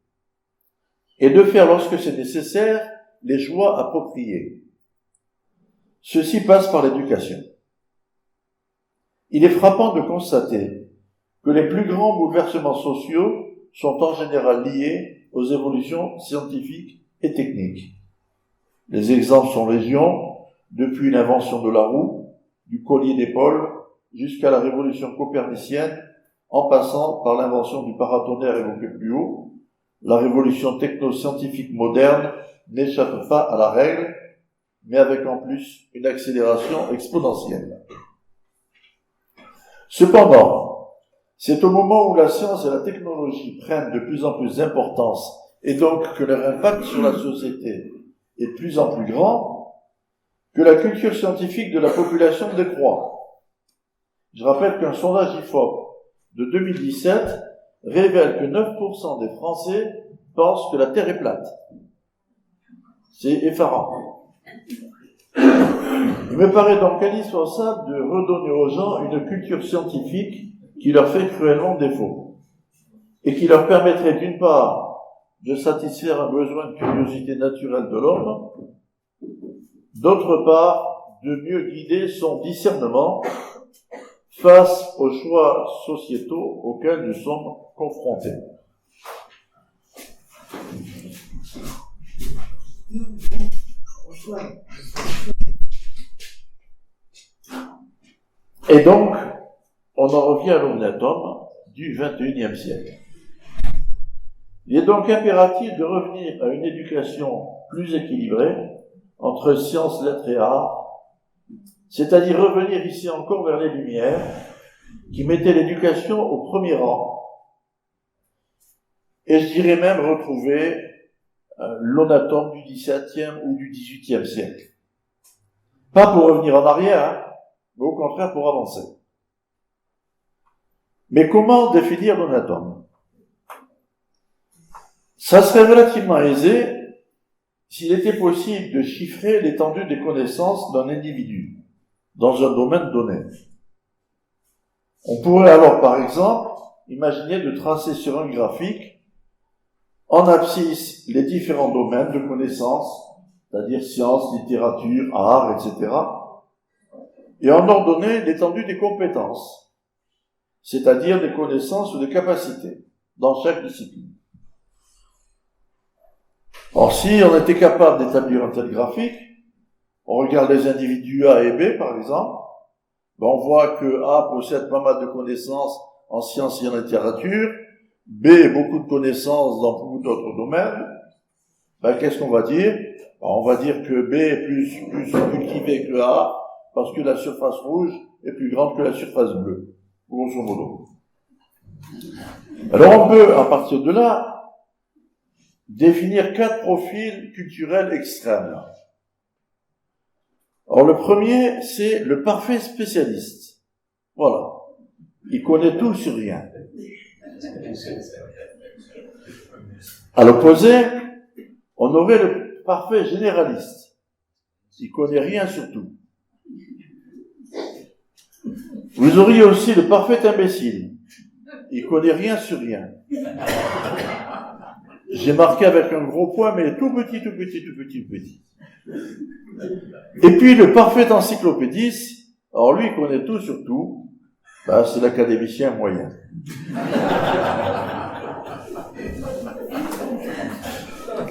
et de faire, lorsque c'est nécessaire, les choix appropriés. Ceci passe par l'éducation. Il est frappant de constater que les plus grands bouleversements sociaux sont en général liés aux évolutions scientifiques et techniques. Les exemples sont légion, depuis l'invention de la roue, du collier d'épaule, jusqu'à la révolution copernicienne, en passant par l'invention du paratonnerre évoqué plus haut. La révolution technoscientifique moderne n'échappe pas à la règle, mais avec en plus une accélération exponentielle. Cependant, c'est au moment où la science et la technologie prennent de plus en plus d'importance et donc que leur impact sur la société est de plus en plus grand, que la culture scientifique de la population décroît. Je rappelle qu'un sondage IFOP de 2017 révèle que 9% des Français pensent que la Terre est plate. C'est effarant. Il me paraît donc indispensable de redonner aux gens une culture scientifique qui leur fait cruellement défaut et qui leur permettrait d'une part de satisfaire un besoin de curiosité naturelle de l'homme, d'autre part de mieux guider son discernement face aux choix sociétaux auxquels nous sommes confrontés. Et donc, on en revient à l'omniatome du XXIe siècle. Il est donc impératif de revenir à une éducation plus équilibrée entre sciences, lettres et arts, c'est-à-dire revenir ici encore vers les Lumières, qui mettaient l'éducation au premier rang, et je dirais même retrouver l'onatome du XVIIe ou du XVIIIe siècle. Pas pour revenir en arrière, mais au contraire pour avancer. Mais comment définir l'onatome ? Ça serait relativement aisé s'il était possible de chiffrer l'étendue des connaissances d'un individu dans un domaine donné. On pourrait alors, par exemple, imaginer de tracer sur un graphique, en abscisse, les différents domaines de connaissances, c'est-à-dire sciences, littérature, art, etc., et en ordonner l'étendue des compétences, c'est-à-dire des connaissances ou des capacités, dans chaque discipline. Or, si on était capable d'établir un tel graphique, on regarde les individus A et B, par exemple, on voit que A possède pas mal de connaissances en sciences et en littérature, B beaucoup de connaissances dans beaucoup d'autres domaines. Qu'est-ce qu'on va dire ? On va dire que B est plus cultivé que A, parce que la surface rouge est plus grande que la surface bleue, grosso modo. Alors on peut, à partir de là, définir 4 profils culturels extrêmes. Alors le premier, c'est le parfait spécialiste. Voilà. Il connaît tout sur rien. À l'opposé, on aurait le parfait généraliste. Il connaît rien sur tout. Vous auriez aussi le parfait imbécile. Il connaît rien sur rien. J'ai marqué avec un gros point, mais tout petit. Et puis le parfait encyclopédiste, alors lui il connaît tout sur tout, c'est l'académicien moyen.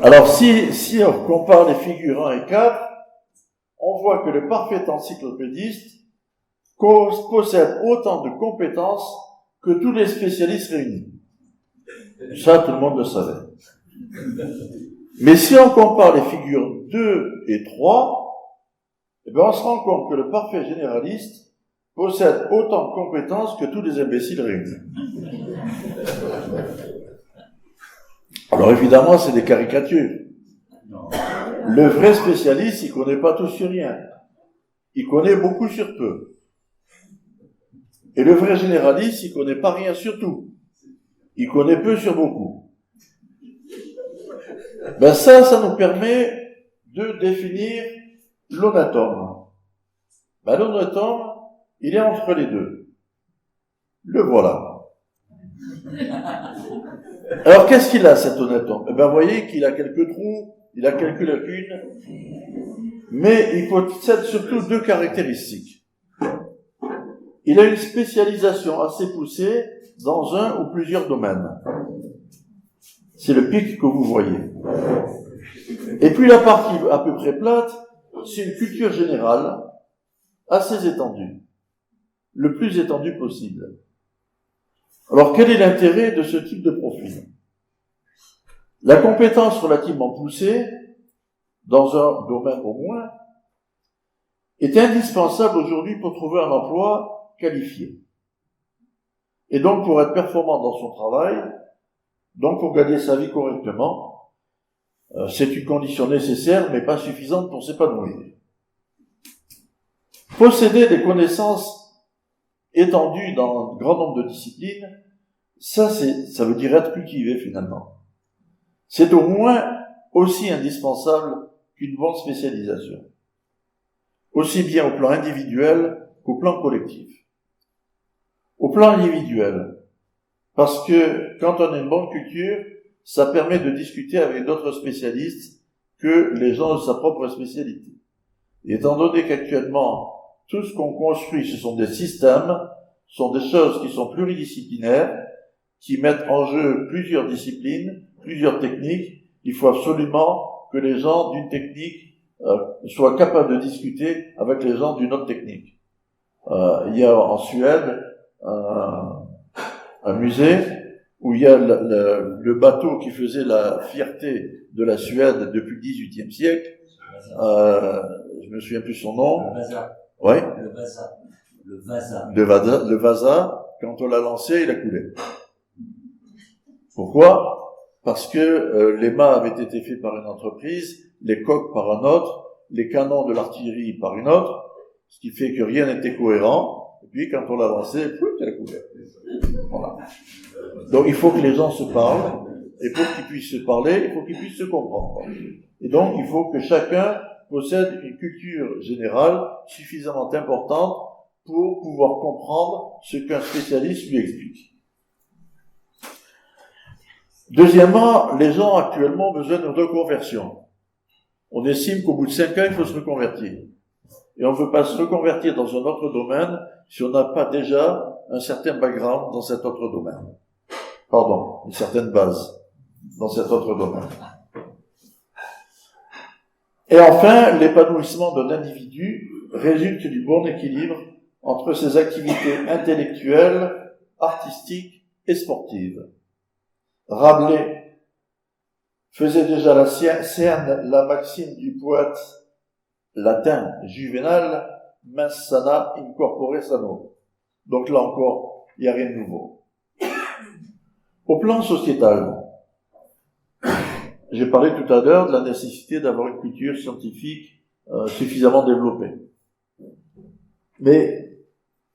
Alors si on compare les figures 1 et 4, on voit que le parfait encyclopédiste possède autant de compétences que tous les spécialistes réunis. Ça, tout le monde le savait. Mais si on compare les figures 2 et 3, on se rend compte que le parfait généraliste possède autant de compétences que tous les imbéciles réunis. Alors évidemment, c'est des caricatures. Le vrai spécialiste, il connaît pas tout sur rien. Il connaît beaucoup sur peu. Et le vrai généraliste, il connaît pas rien sur tout. Il connaît peu sur beaucoup. Ça nous permet de définir l'onatome. Ben, l'honnête homme, il est entre les deux. Le voilà. Alors, qu'est-ce qu'il a, cet honnête homme? Eh bien, vous voyez qu'il a quelques trous, il a quelques lacunes, mais il possède surtout deux caractéristiques. Il a une spécialisation assez poussée dans un ou plusieurs domaines. C'est le pic que vous voyez. Et puis la partie à peu près plate, c'est une culture générale assez étendue, le plus étendue possible. Alors quel est l'intérêt de ce type de profil? La compétence relativement poussée, dans un domaine au moins, est indispensable aujourd'hui pour trouver un emploi qualifié. Et donc pour être performant dans son travail, donc pour gagner sa vie correctement, c'est une condition nécessaire mais pas suffisante pour s'épanouir. Posséder des connaissances étendues dans un grand nombre de disciplines, ça veut dire être cultivé finalement. C'est au moins aussi indispensable qu'une bonne spécialisation, aussi bien au plan individuel qu'au plan collectif. Au plan individuel, parce que quand on a une bonne culture, ça permet de discuter avec d'autres spécialistes que les gens de sa propre spécialité. Et étant donné qu'actuellement, tout ce qu'on construit, ce sont des systèmes, sont des choses qui sont pluridisciplinaires, qui mettent en jeu plusieurs disciplines, plusieurs techniques. Il faut absolument que les gens d'une technique soient capables de discuter avec les gens d'une autre technique. Il y a en Suède un musée où il y a le bateau qui faisait la fierté de la Suède depuis le XVIIIe siècle. Je me souviens plus son nom. Le Vasa. Ouais. Le Vasa. Le Vasa, quand on l'a lancé, il a coulé. Pourquoi? Parce que les mâts avaient été faits par une entreprise, les coques par un autre, les canons de l'artillerie par une autre, ce qui fait que rien n'était cohérent. Et puis quand on l'a lancé, il a coulé. Voilà. Donc il faut que les gens se parlent, et pour qu'ils puissent se parler, il faut qu'ils puissent se comprendre. Et donc il faut que chacun possède une culture générale suffisamment importante pour pouvoir comprendre ce qu'un spécialiste lui explique. Deuxièmement, les gens actuellement ont besoin de reconversion. On estime qu'au bout de 5 ans, il faut se reconvertir. Et on ne veut pas se reconvertir dans un autre domaine si on n'a pas déjà un certain background dans cet autre domaine. Pardon, une certaine base dans cet autre domaine. Et enfin, l'épanouissement d'un individu résulte du bon équilibre entre ses activités intellectuelles, artistiques et sportives. Rabelais faisait déjà la sienne la maxime du poète latin Juvénal, mens sana in corpore sano. Donc là encore, il n'y a rien de nouveau. Au plan sociétal, j'ai parlé tout à l'heure de la nécessité d'avoir une culture scientifique suffisamment développée. Mais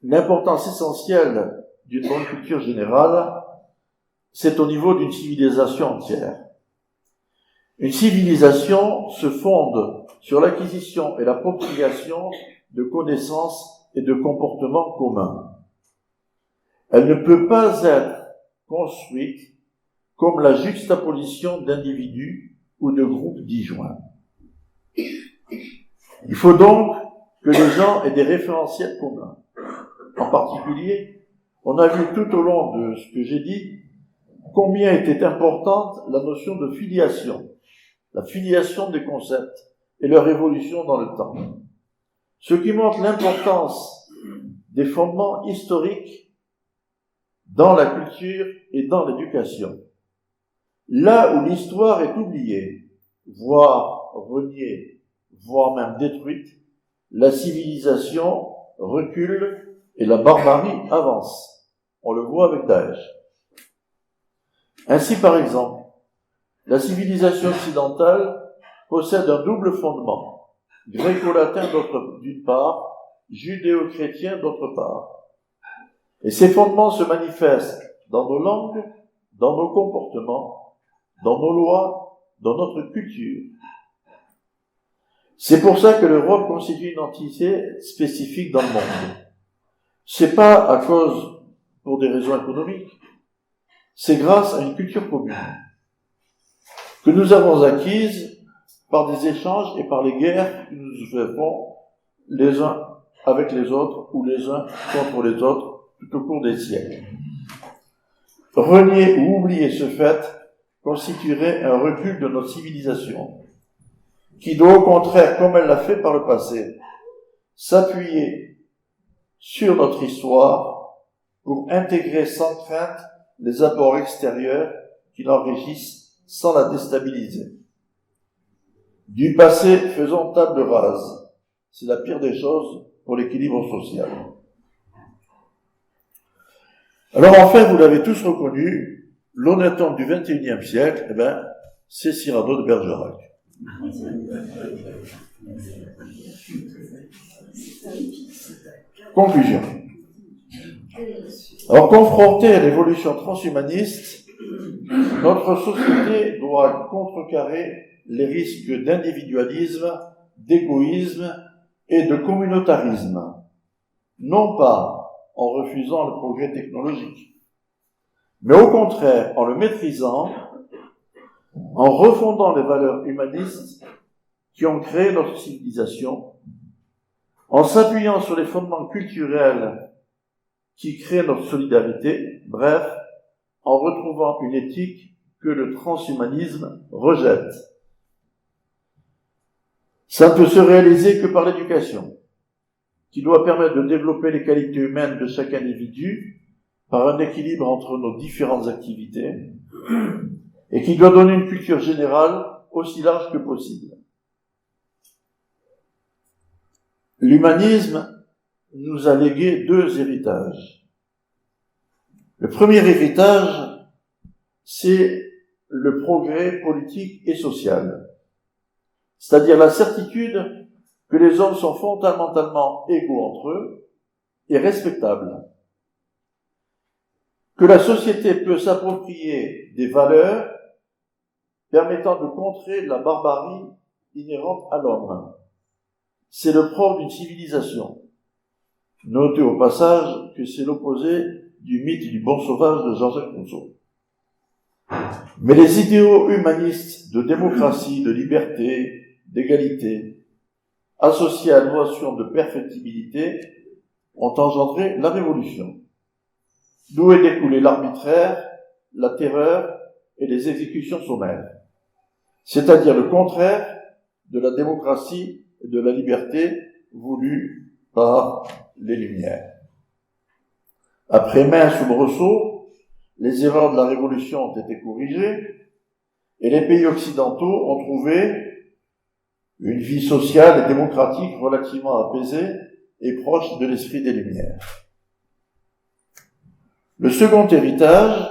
l'importance essentielle d'une bonne culture générale, c'est au niveau d'une civilisation entière. Une civilisation se fonde sur l'acquisition et l'appropriation de connaissances et de comportements communs. Elle ne peut pas être construite comme la juxtaposition d'individus ou de groupes disjoints. Il faut donc que les gens aient des référentiels communs. En particulier, on a vu tout au long de ce que j'ai dit combien était importante la notion de filiation, la filiation des concepts et leur évolution dans le temps. Ce qui montre l'importance des fondements historiques dans la culture et dans l'éducation. Là où l'histoire est oubliée, voire reniée, voire même détruite, la civilisation recule et la barbarie avance. On le voit avec Daesh. Ainsi, par exemple, la civilisation occidentale possède un double fondement, gréco-latin d'une part, judéo-chrétien d'autre part. Et ces fondements se manifestent dans nos langues, dans nos comportements, dans nos lois, dans notre culture. C'est pour ça que l'Europe constitue une entité spécifique dans le monde. C'est pas à cause, pour des raisons économiques, c'est grâce à une culture commune que nous avons acquise par des échanges et par les guerres que nous faisons les uns avec les autres ou les uns contre les autres tout au cours des siècles. Renier ou oublier ce fait constituerait un recul de notre civilisation, qui doit au contraire, comme elle l'a fait par le passé, s'appuyer sur notre histoire pour intégrer sans crainte les apports extérieurs qui l'enrichissent sans la déstabiliser. Du passé, faisons table rase. C'est la pire des choses pour l'équilibre social. Alors enfin, vous l'avez tous reconnu, l'honnête homme du XXIe siècle, c'est Cyrano de Bergerac. Conclusion. Alors, confronté à l'évolution transhumaniste, notre société doit contrecarrer les risques d'individualisme, d'égoïsme et de communautarisme, non pas en refusant le progrès technologique, mais au contraire en le maîtrisant, en refondant les valeurs humanistes qui ont créé notre civilisation, en s'appuyant sur les fondements culturels qui créent notre solidarité, bref, en retrouvant une éthique que le transhumanisme rejette. Ça ne peut se réaliser que par l'éducation, qui doit permettre de développer les qualités humaines de chaque individu par un équilibre entre nos différentes activités, et qui doit donner une culture générale aussi large que possible. L'humanisme nous a légué deux héritages. Le premier héritage, c'est le progrès politique et social, c'est-à-dire la certitude que les hommes sont fondamentalement égaux entre eux et respectables, que la société peut s'approprier des valeurs permettant de contrer la barbarie inhérente à l'homme. C'est le propre d'une civilisation. Notez au passage que c'est l'opposé du mythe du bon sauvage de Jean-Jacques Rousseau. Mais les idéaux humanistes de démocratie, de liberté, d'égalité, associés à la notion de perfectibilité, ont engendré la révolution, d'où est découlé l'arbitraire, la terreur et les exécutions sommaires, c'est-à-dire le contraire de la démocratie et de la liberté voulue par les Lumières. Après maints soubresauts, les erreurs de la Révolution ont été corrigées et les pays occidentaux ont trouvé une vie sociale et démocratique relativement apaisée et proche de l'esprit des Lumières. Le second héritage,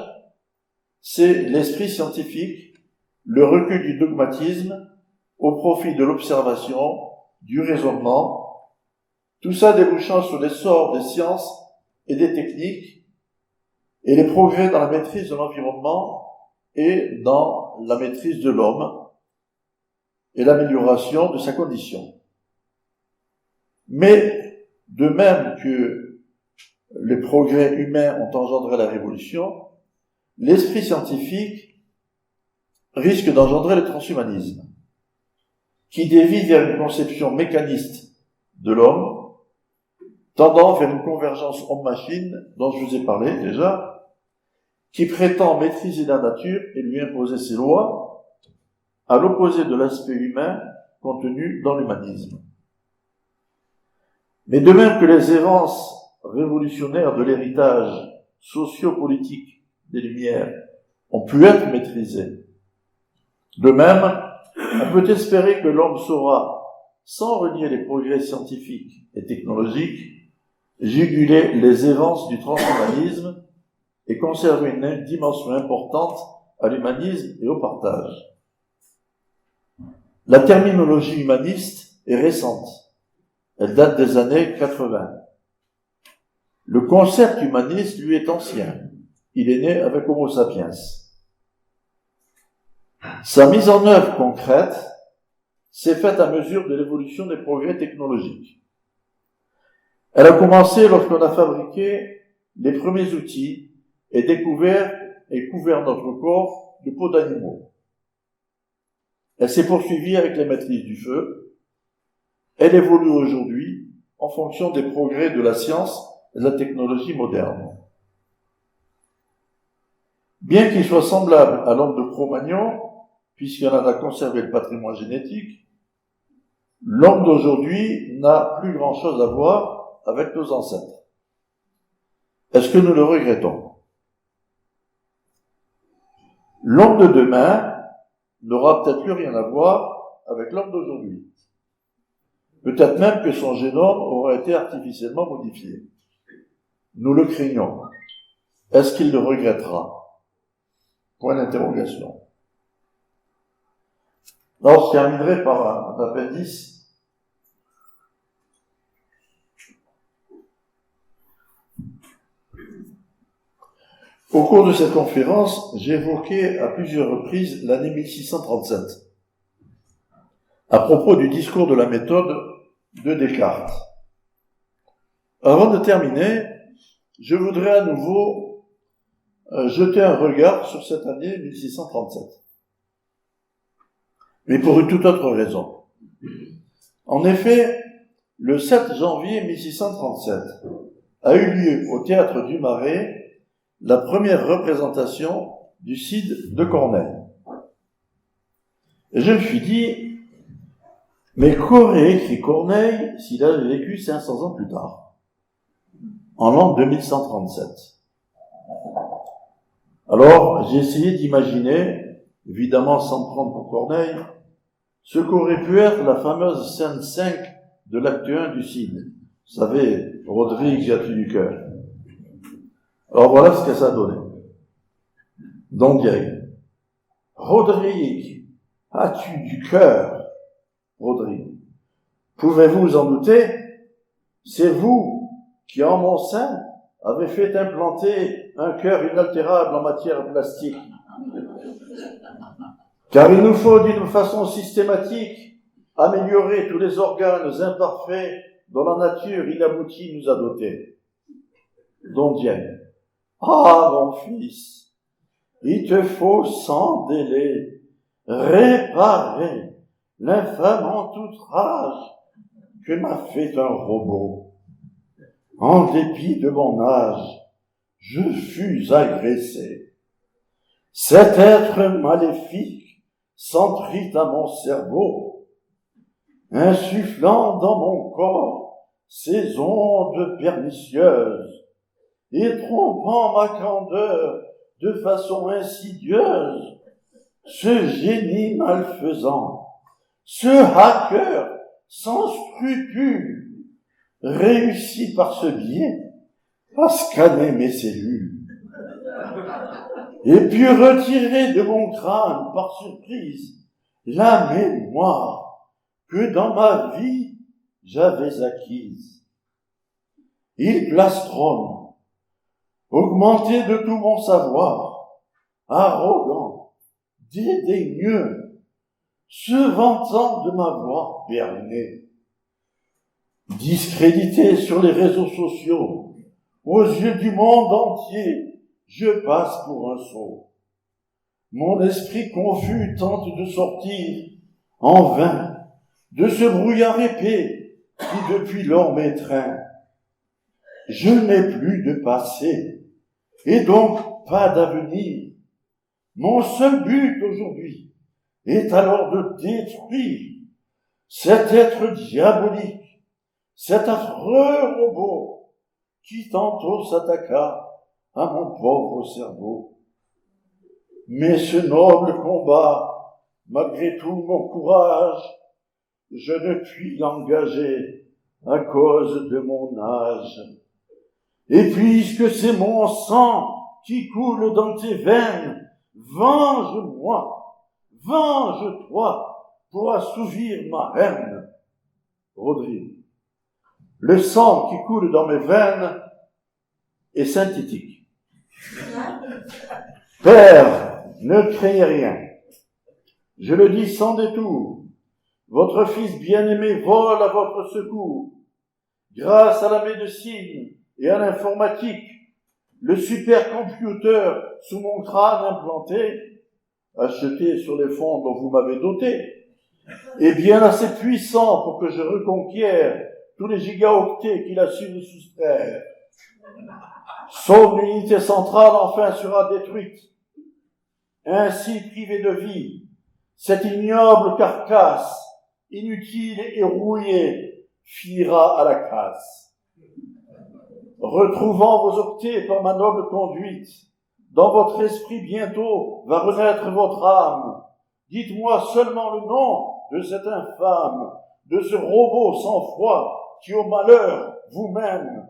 c'est l'esprit scientifique, le recul du dogmatisme au profit de l'observation, du raisonnement, tout ça débouchant sur l'essor des sciences et des techniques et les progrès dans la maîtrise de l'environnement et dans la maîtrise de l'homme et l'amélioration de sa condition. Mais, de même que les progrès humains ont engendré la révolution, l'esprit scientifique risque d'engendrer le transhumanisme, qui dévie vers une conception mécaniste de l'homme, tendant vers une convergence homme-machine dont je vous ai parlé déjà, qui prétend maîtriser la nature et lui imposer ses lois, à l'opposé de l'aspect humain contenu dans l'humanisme. Mais de même que les errances révolutionnaires de l'héritage socio-politique des Lumières ont pu être maîtrisées, de même, on peut espérer que l'homme saura, sans renier les progrès scientifiques et technologiques, juguler les errances du transhumanisme et conserver une dimension importante à l'humanisme et au partage. La terminologie humaniste est récente. Elle date des années 80. Le concept humaniste, lui, est ancien. Il est né avec Homo sapiens. Sa mise en œuvre concrète s'est faite à mesure de l'évolution des progrès technologiques. Elle a commencé lorsqu'on a fabriqué les premiers outils et découvert et couvert notre corps de peau d'animaux. Elle s'est poursuivie avec les maîtrises du feu. Elle évolue aujourd'hui en fonction des progrès de la science et de la technologie moderne. Bien qu'il soit semblable à l'homme de Cro-Magnon, puisqu'il en a conservé le patrimoine génétique, l'homme d'aujourd'hui n'a plus grand-chose à voir avec nos ancêtres. Est-ce que nous le regrettons? L'homme de demain n'aura peut-être plus rien à voir avec l'homme d'aujourd'hui. Peut-être même que son génome aura été artificiellement modifié. Nous le craignons. Est-ce qu'il le regrettera? Point d'interrogation. Alors, je terminerai par un appendice. Au cours de cette conférence, j'ai évoqué à plusieurs reprises l'année 1637, à propos du discours de la méthode de Descartes. Avant de terminer, je voudrais à nouveau jeter un regard sur cette année 1637. Mais pour une toute autre raison. En effet, le 7 janvier 1637 a eu lieu au Théâtre du Marais la première représentation du Cid de Corneille. Et je me suis dit, mais qu'aurait écrit Corneille s'il avait vécu 500 ans plus tard, en l'an 2137? Alors, j'ai essayé d'imaginer, évidemment sans me prendre pour Corneille, ce qu'aurait pu être la fameuse scène 5 de l'acte 1 du Cid. Vous savez, Rodrigue, as-tu du cœur? Alors voilà ce que ça a donné. Donc, Rodrigue, as-tu du cœur? Rodrigue, pouvez-vous vous en douter? C'est vous qui, en mon sein, avez fait implanter un cœur inaltérable en matière plastique. Car il nous faut d'une façon systématique améliorer tous les organes imparfaits dont la nature inaboutie nous a dotés. Don Dieu. Ah, mon fils, il te faut sans délai réparer l'infamant outrage que m'a fait un robot. En dépit de mon âge, je fus agressé. Cet être maléfique s'entr'it à mon cerveau, insufflant dans mon corps ses ondes pernicieuses, et trompant ma candeur de façon insidieuse. Ce génie malfaisant, ce hacker sans scrupules, réussit par ce biais à scanner mes cellules, et puis retirer de mon crâne par surprise la mémoire que dans ma vie j'avais acquise. Il plastronne, augmenté de tout mon savoir, arrogant, dédaigneux, se vantant de m'avoir berné. Discrédité sur les réseaux sociaux, aux yeux du monde entier, je passe pour un sot. Mon esprit confus tente de sortir, en vain, de ce brouillard épais qui depuis lors m'étreint. Je n'ai plus de passé, et donc pas d'avenir. Mon seul but aujourd'hui est alors de détruire cet être diabolique, cet affreux robot qui tantôt s'attaqua à mon pauvre cerveau. Mais ce noble combat, malgré tout mon courage, je ne puis l'engager à cause de mon âge. Et puisque c'est mon sang qui coule dans tes veines, venge-moi, venge-toi pour assouvir ma haine. Rodrigue. Le sang qui coule dans mes veines est synthétique. Père, ne craignez rien. Je le dis sans détour. Votre fils bien-aimé vole à votre secours. Grâce à la médecine et à l'informatique, le supercomputer sous mon crâne implanté, acheté sur les fonds dont vous m'avez doté, est bien assez puissant pour que je reconquière tous les gigaoctets qu'il a su nous soustraire. Sauf l'unité centrale enfin sera détruite. Ainsi privée de vie, cette ignoble carcasse, inutile et rouillée, finira à la casse. Retrouvant vos octets par ma noble conduite, dans votre esprit bientôt va renaître votre âme. Dites-moi seulement le nom de cet infâme, de ce robot sans foi qui au malheur vous mène.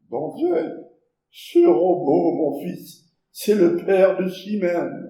Bon Dieu, ce robot, mon fils, c'est le père de Chimène.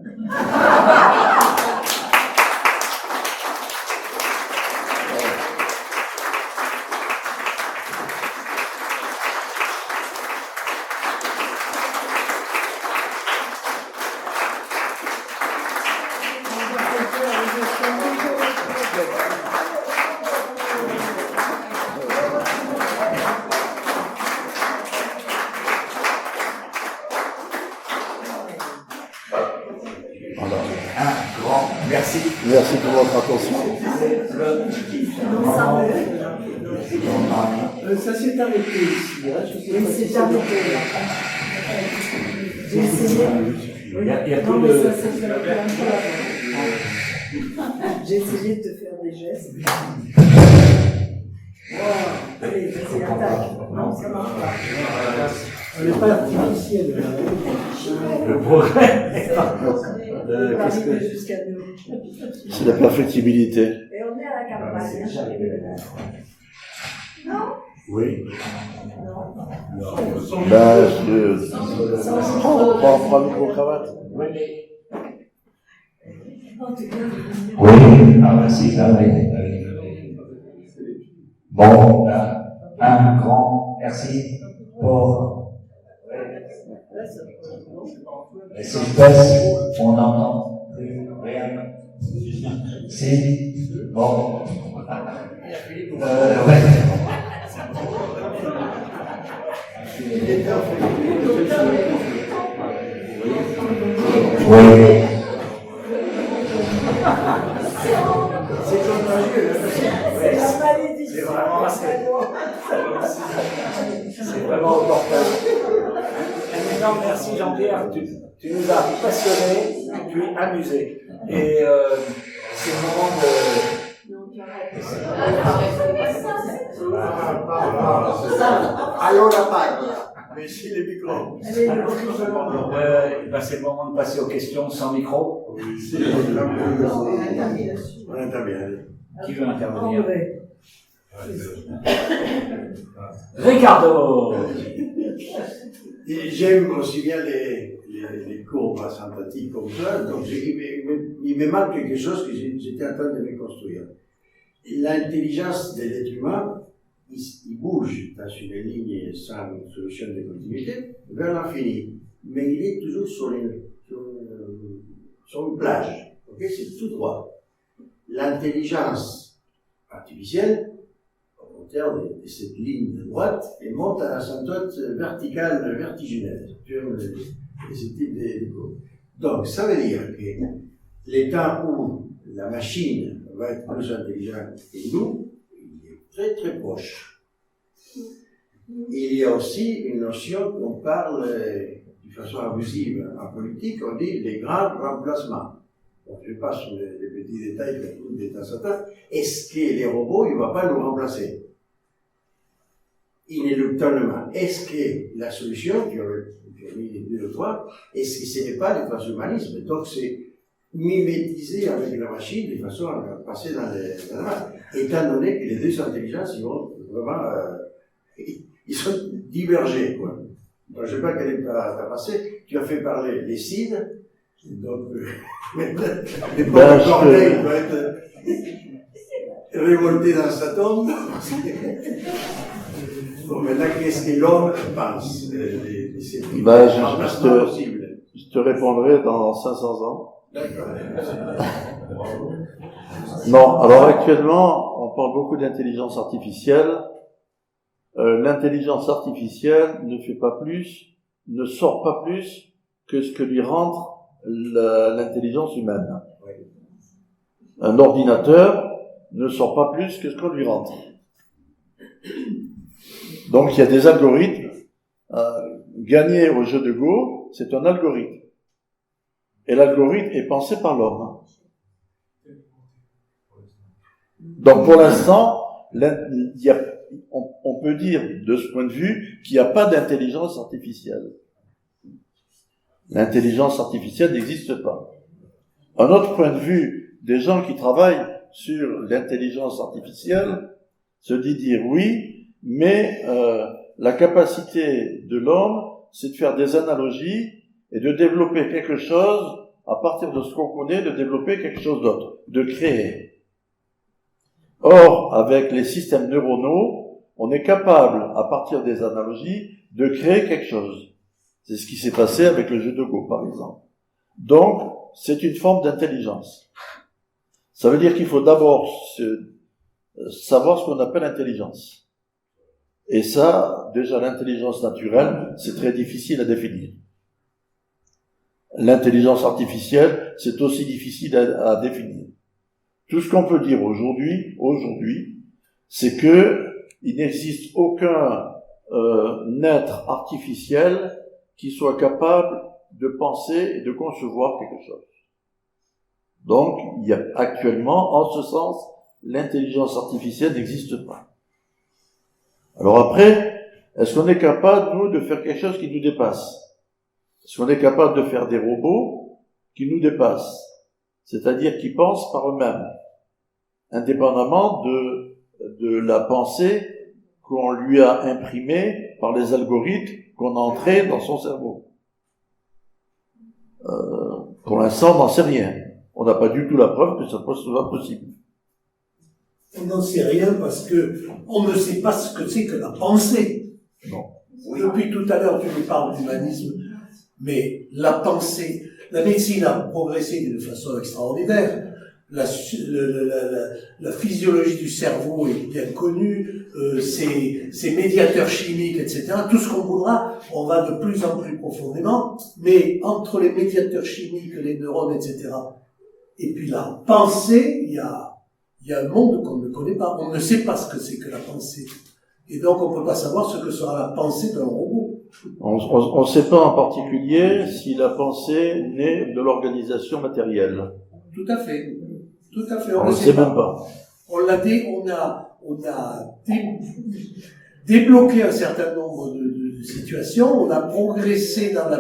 Merci pour votre attention. Ça s'est arrêté ici. C'est arrêté. J'ai essayé. Non, mais ça s'est fait un peu avant. J'ai essayé de te faire des gestes. Allez, vas-y, attaque. Non, ça marche pas. On n'est pas artificiel. Le progrès. Qu'est-ce que jusqu'à nous. C'est la perfectibilité. Et on est à la campagne. Non? Oui. Non. Ben, prends le micro-cravate. Oui, merci, ça va. Bon, un grand merci pour l'espèce, on n'entend plus rien. Si, bon, ouais. Oui. C'est contagieux. C'est vraiment important. Un énorme merci Jean-Pierre, tu nous as passionnés, puis amusés. Et c'est le moment de... Allons la paille. Merci les micros. c'est le moment de passer aux questions sans micro. On intervient. Qui veut intervenir? André. Ricardo. J'aime aussi bien les courbes asymptotiques comme ça, donc il me manque quelque chose que j'étais en train de me construire. L'intelligence de l'être humain, il bouge dans une ligne sans solution de continuité vers l'infini, mais il est toujours sur une plage, okay? C'est tout droit. L'intelligence artificielle, au contraire de cette ligne de droite, elle monte à l'asymptote verticale vertigineuse, sur ce type de courbes. Donc, ça veut dire que l'état où la machine va être plus intelligente que nous, il est très très proche. Il y a aussi une notion qu'on parle de façon abusive en politique, on dit les grands remplacements. Donc, je passe sur les petits détails qu'on trouve de temps en temps. Est-ce que les robots, ils ne vont pas nous remplacer? Inéluctablement. Est-ce que la solution, qui aurait mis les deux ou trois, est-ce que ce n'est pas le transhumanisme? Donc, c'est mimétiser avec la machine de façon à passer dans la masse. Étant donné que les deux intelligences, ils vont vraiment, ils sont divergés, quoi. Donc, je ne sais pas quel est ta passé. Tu as fait parler les cides. Donc, les pauvres Corneille doit être révolté dans sa tombe. Bon, maintenant, qu'est-ce que l'homme pense de ces Ben, je te répondrai dans 500 ans. D'accord. Non, alors actuellement, on parle beaucoup d'intelligence artificielle. L'intelligence artificielle ne fait pas plus, ne sort pas plus que ce que lui rentre l'intelligence humaine. Un ordinateur ne sort pas plus que ce qu'on lui rentre. Donc il y a des algorithmes. Gagner au jeu de Go, c'est un algorithme. Et l'algorithme est pensé par l'homme. Donc pour l'instant, on peut dire de ce point de vue qu'il n'y a pas d'intelligence artificielle. L'intelligence artificielle n'existe pas. Un autre point de vue des gens qui travaillent sur l'intelligence artificielle se dit dire oui, mais la capacité de l'homme, c'est de faire des analogies et de développer quelque chose à partir de ce qu'on connaît, de développer quelque chose d'autre, de créer. Or, avec les systèmes neuronaux, on est capable, à partir des analogies, de créer quelque chose. C'est ce qui s'est passé avec le jeu de Go, par exemple. Donc, c'est une forme d'intelligence. Ça veut dire qu'il faut d'abord savoir ce qu'on appelle intelligence. Et ça, déjà, l'intelligence naturelle, c'est très difficile à définir. L'intelligence artificielle, c'est aussi difficile à définir. Tout ce qu'on peut dire aujourd'hui, c'est que il n'existe aucun être artificiel qui soit capable de penser et de concevoir quelque chose. Donc, il y a actuellement, en ce sens, l'intelligence artificielle n'existe pas. Alors après, est-ce qu'on est capable, nous, de faire quelque chose qui nous dépasse? Est-ce qu'on est capable de faire des robots qui nous dépassent? C'est-à-dire qui pensent par eux-mêmes, indépendamment de la pensée qu'on lui a imprimée par les algorithmes qu'on a entrés dans son cerveau. Pour l'instant, on n'en sait rien. On n'a pas du tout la preuve que ça soit possible. On n'en sait rien parce que on ne sait pas ce que c'est que la pensée. Non. Depuis tout à l'heure, tu nous parles d'humanisme, mais la pensée, la médecine a progressé d'une façon extraordinaire. La physiologie du cerveau est bien connue, ses médiateurs chimiques, etc. Tout ce qu'on voudra, on va de plus en plus profondément, mais entre les médiateurs chimiques, les neurones, etc., et puis la pensée, il y a un monde qu'on ne connaît pas. On ne sait pas ce que c'est que la pensée. Et donc, on ne peut pas savoir ce que sera la pensée d'un robot. On ne sait pas en particulier si la pensée naît de l'organisation matérielle. Tout à fait. Tout à fait. On ne sait même pas. On a débloqué un certain nombre de situations. On a progressé dans la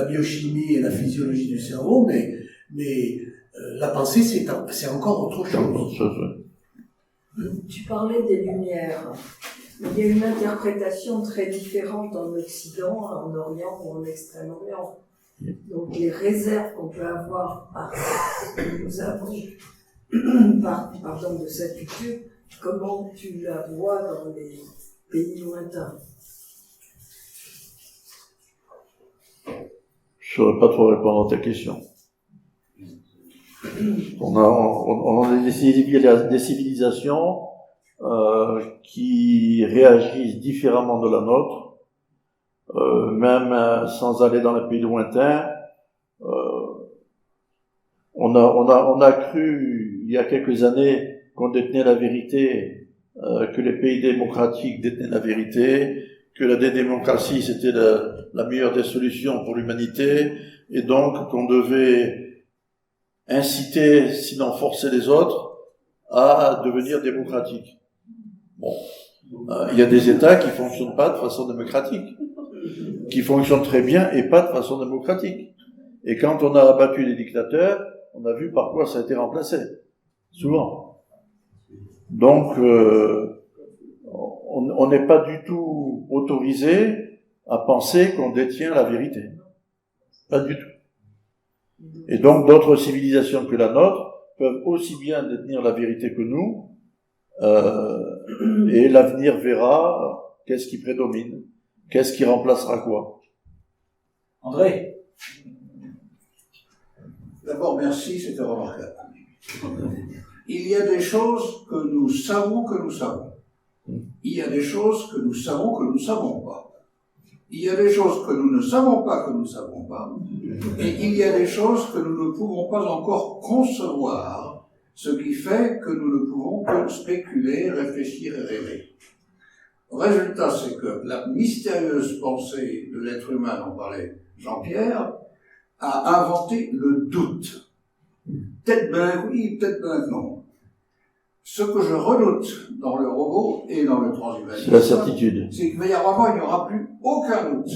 biochimie et la physiologie du cerveau, mais la pensée, c'est encore autre chose. Tu parlais des Lumières. Il y a une interprétation très différente en Occident, en Orient ou en Extrême-Orient. Donc les réserves qu'on peut avoir par ce que nous avons de cette culture, comment tu la vois dans les pays lointains? Je ne saurais pas trop répondre à ta question. On a des civilisations qui réagissent différemment de la nôtre, même sans aller dans les pays lointains. On a cru il y a quelques années qu'on détenait la vérité, que les pays démocratiques détenaient la vérité, que la démocratie c'était la meilleure des solutions pour l'humanité, et donc qu'on devait inciter, sinon forcer les autres, à devenir démocratiques. Bon, il y a des États qui fonctionnent pas de façon démocratique, qui fonctionnent très bien et pas de façon démocratique. Et quand on a abattu les dictateurs, on a vu par quoi ça a été remplacé, souvent. Donc, on n'est pas du tout autorisé à penser qu'on détient la vérité. Pas du tout. Et donc, d'autres civilisations que la nôtre peuvent aussi bien détenir la vérité que nous, et l'avenir verra qu'est-ce qui prédomine, qu'est-ce qui remplacera quoi. André? D'abord, merci, c'était remarquable. Il y a des choses que nous savons que nous savons. Il y a des choses que nous savons que nous ne savons pas. Il y a des choses que nous ne savons pas que nous ne savons pas. Et il y a des choses que nous ne pouvons pas encore concevoir, ce qui fait que nous ne pouvons que spéculer, réfléchir et rêver. Le résultat, c'est que la mystérieuse pensée de l'être humain dont parlait Jean-Pierre a inventé le doute. Peut-être bien oui, peut-être bien non. Ce que je redoute dans le robot et dans le transhumanisme, C'est la certitude. c'est qu'il va y avoir un moment, il n'y aura plus aucun doute.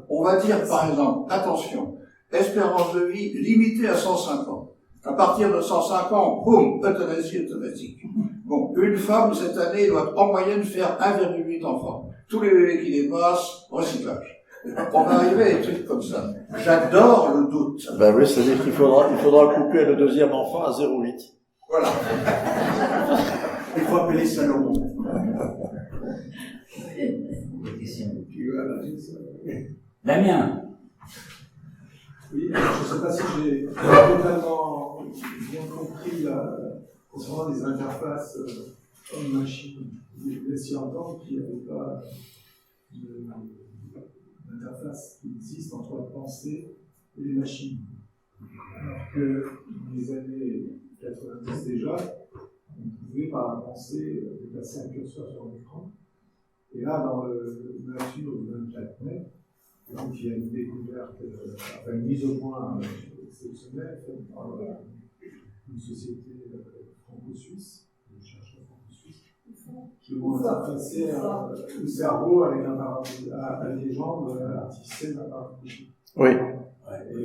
On va dire, par exemple, attention, espérance de vie limitée à 105 ans. À partir de 105 ans, boum, euthanasie automatique. Bon, une femme, cette année, doit en moyenne faire 1,8 enfants. Tous les bébés qui dépassent, recyclage. On va arriver à des trucs comme ça. J'adore le doute. Ben oui, c'est-à-dire qu'il faudra couper le deuxième enfant à 0,8. Voilà. Il faut appeler Salomon. Damien. Oui, je ne sais pas si j'ai totalement bien compris concernant les interfaces homme-machine. Vous laissez entendre qu'il n'y avait pas d'interface qui existe entre la pensée et les machines. Alors que dans les années 90 déjà, on pouvait par la pensée déplacer un curseur sur l'écran. Et là, dans le nature du 24 mai, donc il y a une découverte, enfin une mise au point exceptionnelle faite par une société franco-suisse, un chercheur franco-suisse, qui vont interfacer le cerveau avec à des jambes artificielles d'un parapluie. Oui.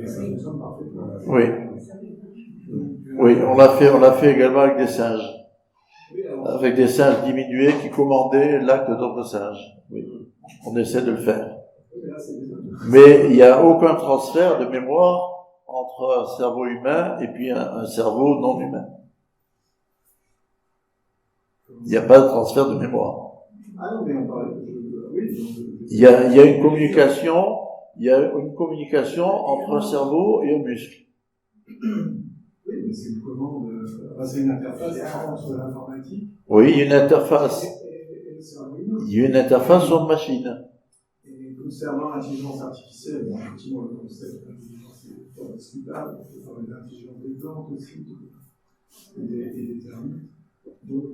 Et ça fonctionne parfaitement. Oui. Donc, Oui, on l'a fait également avec des singes. oui, alors, Avec des singes diminués qui commandaient l'acte d'autres singes. Oui. On essaie de le faire. mais là, c'est des Mais il n'y a aucun transfert de mémoire entre un cerveau humain et puis un cerveau non humain. Il n'y a pas de transfert de mémoire. Ah non, mais on parlait Il y a une communication, entre un cerveau et un muscle. Oui, mais c'est une commande, c'est une interface entre l'informatique Oui, il y a une interface. et le cerveau humain. Il y a une interface homme-machine. Et concernant l'intelligence artificielle, bon, effectivement, le concept d'intelligence est fort discutable, on peut parler d'intelligence des plantes aussi, et des termites. Donc,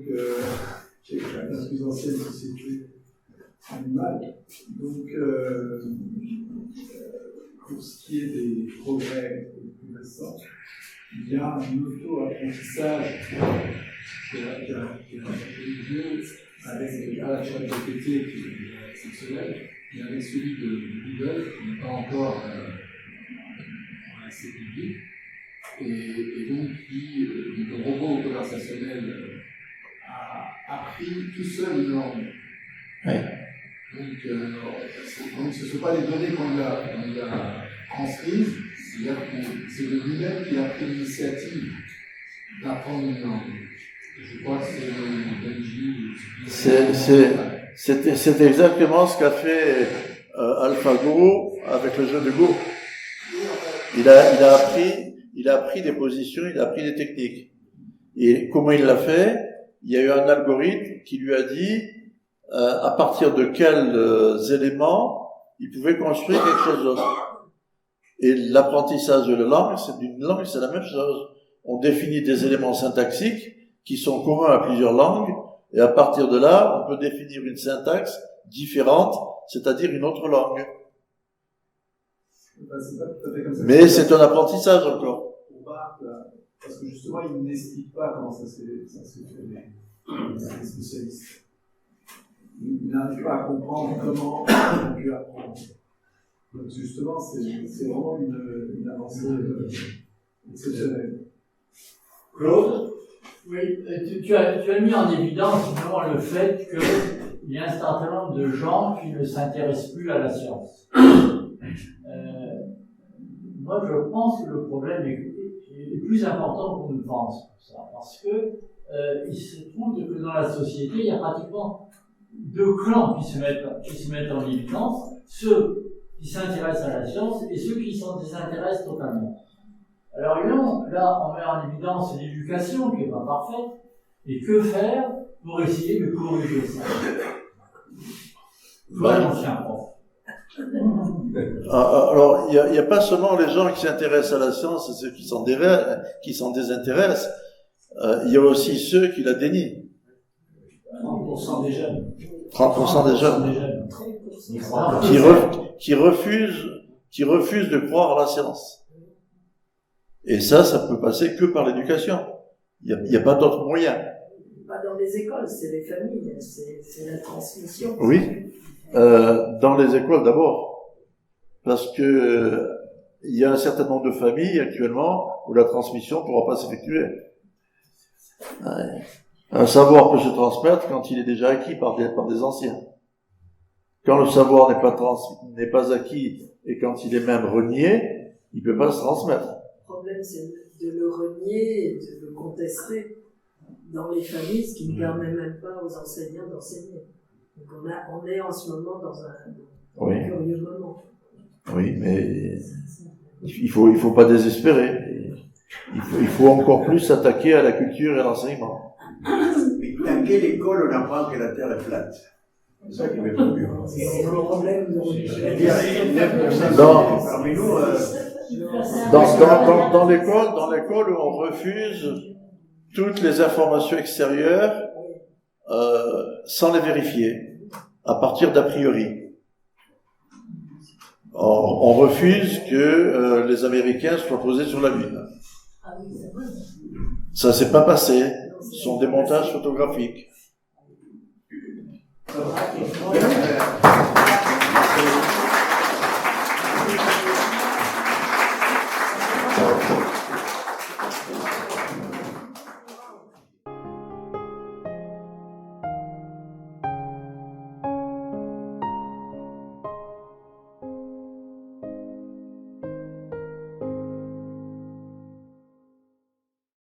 qui est la plus ancienne société animale. Donc, pour ce qui est des progrès les plus récents, il y a un auto-apprentissage qui a eu lieu avec la ChatGPT qui est exceptionnel, et avec celui de Google qui n'est pas encore assez public, et donc le robot conversationnel a appris tout seul une langue. Oui. Donc ce ne sont pas les données qu'on lui a transmises, c'est-à-dire que c'est de lui-même qui a pris l'initiative d'apprendre une langue. Je crois que c'est Benji. C'est exactement ce qu'a fait AlphaGo avec le jeu de Go. Il a appris des positions, il a appris des techniques. Et comment il l'a fait? Il y a eu un algorithme qui lui a dit à partir de quels éléments il pouvait construire quelque chose d'autre. Et l'apprentissage de la langue, c'est la même chose. On définit des éléments syntaxiques qui sont communs à plusieurs langues, et à partir de là, on peut définir une syntaxe différente, c'est-à-dire une autre langue. C'est pas tout à fait comme ça. Mais c'est un apprentissage encore. Pour Barthes, parce que justement, il n'explique pas comment ça se fait les spécialistes. Il n'arrive pas à comprendre comment on a pu apprendre. Donc justement, c'est vraiment une avancée exceptionnelle. Claude? Oui, tu as mis en évidence justement le fait qu'il y a un certain nombre de gens qui ne s'intéressent plus à la science. Moi, je pense que le problème est plus important qu'on ne pense pour ça, parce que il se trouve que dans la société, il y a pratiquement deux clans qui se mettent en évidence, ceux qui s'intéressent à la science et ceux qui s'en désintéressent totalement. Alors là, on met en évidence l'éducation qui n'est pas parfaite, et que faire pour essayer de corriger ça? Moi, l'ancien prof. Alors, il n'y a pas seulement les gens qui s'intéressent à la science et ceux qui s'en désintéressent, il y a aussi ceux qui la dénient. 30% des jeunes. 30% des jeunes. Qui refusent de croire à la science. Et ça peut passer que par l'éducation. Il n'y a pas d'autre moyen. Pas dans les écoles, c'est les familles, c'est la transmission. Oui, dans les écoles d'abord. Parce que il y a un certain nombre de familles actuellement où la transmission ne pourra pas s'effectuer. Un savoir peut se transmettre quand il est déjà acquis par des anciens. Quand le savoir n'est pas acquis et quand il est même renié, il ne peut pas se transmettre. Le problème, c'est de le renier et de le contester dans les familles, ce qui ne permet même pas aux enseignants d'enseigner. Donc on est en ce moment dans un curieux moment. Oui, mais il faut pas désespérer. Il faut encore plus s'attaquer à la culture et à l'enseignement. Mais dans quelle école on apprend que la Terre est plate? C'est ça qui me préoccupe. C'est le problème de Parmi nous, dans l'école, on refuse toutes les informations extérieures sans les vérifier, à partir d'a priori. On refuse que les Américains soient posés sur la Lune. Ça s'est pas passé. Ce sont des montages photographiques.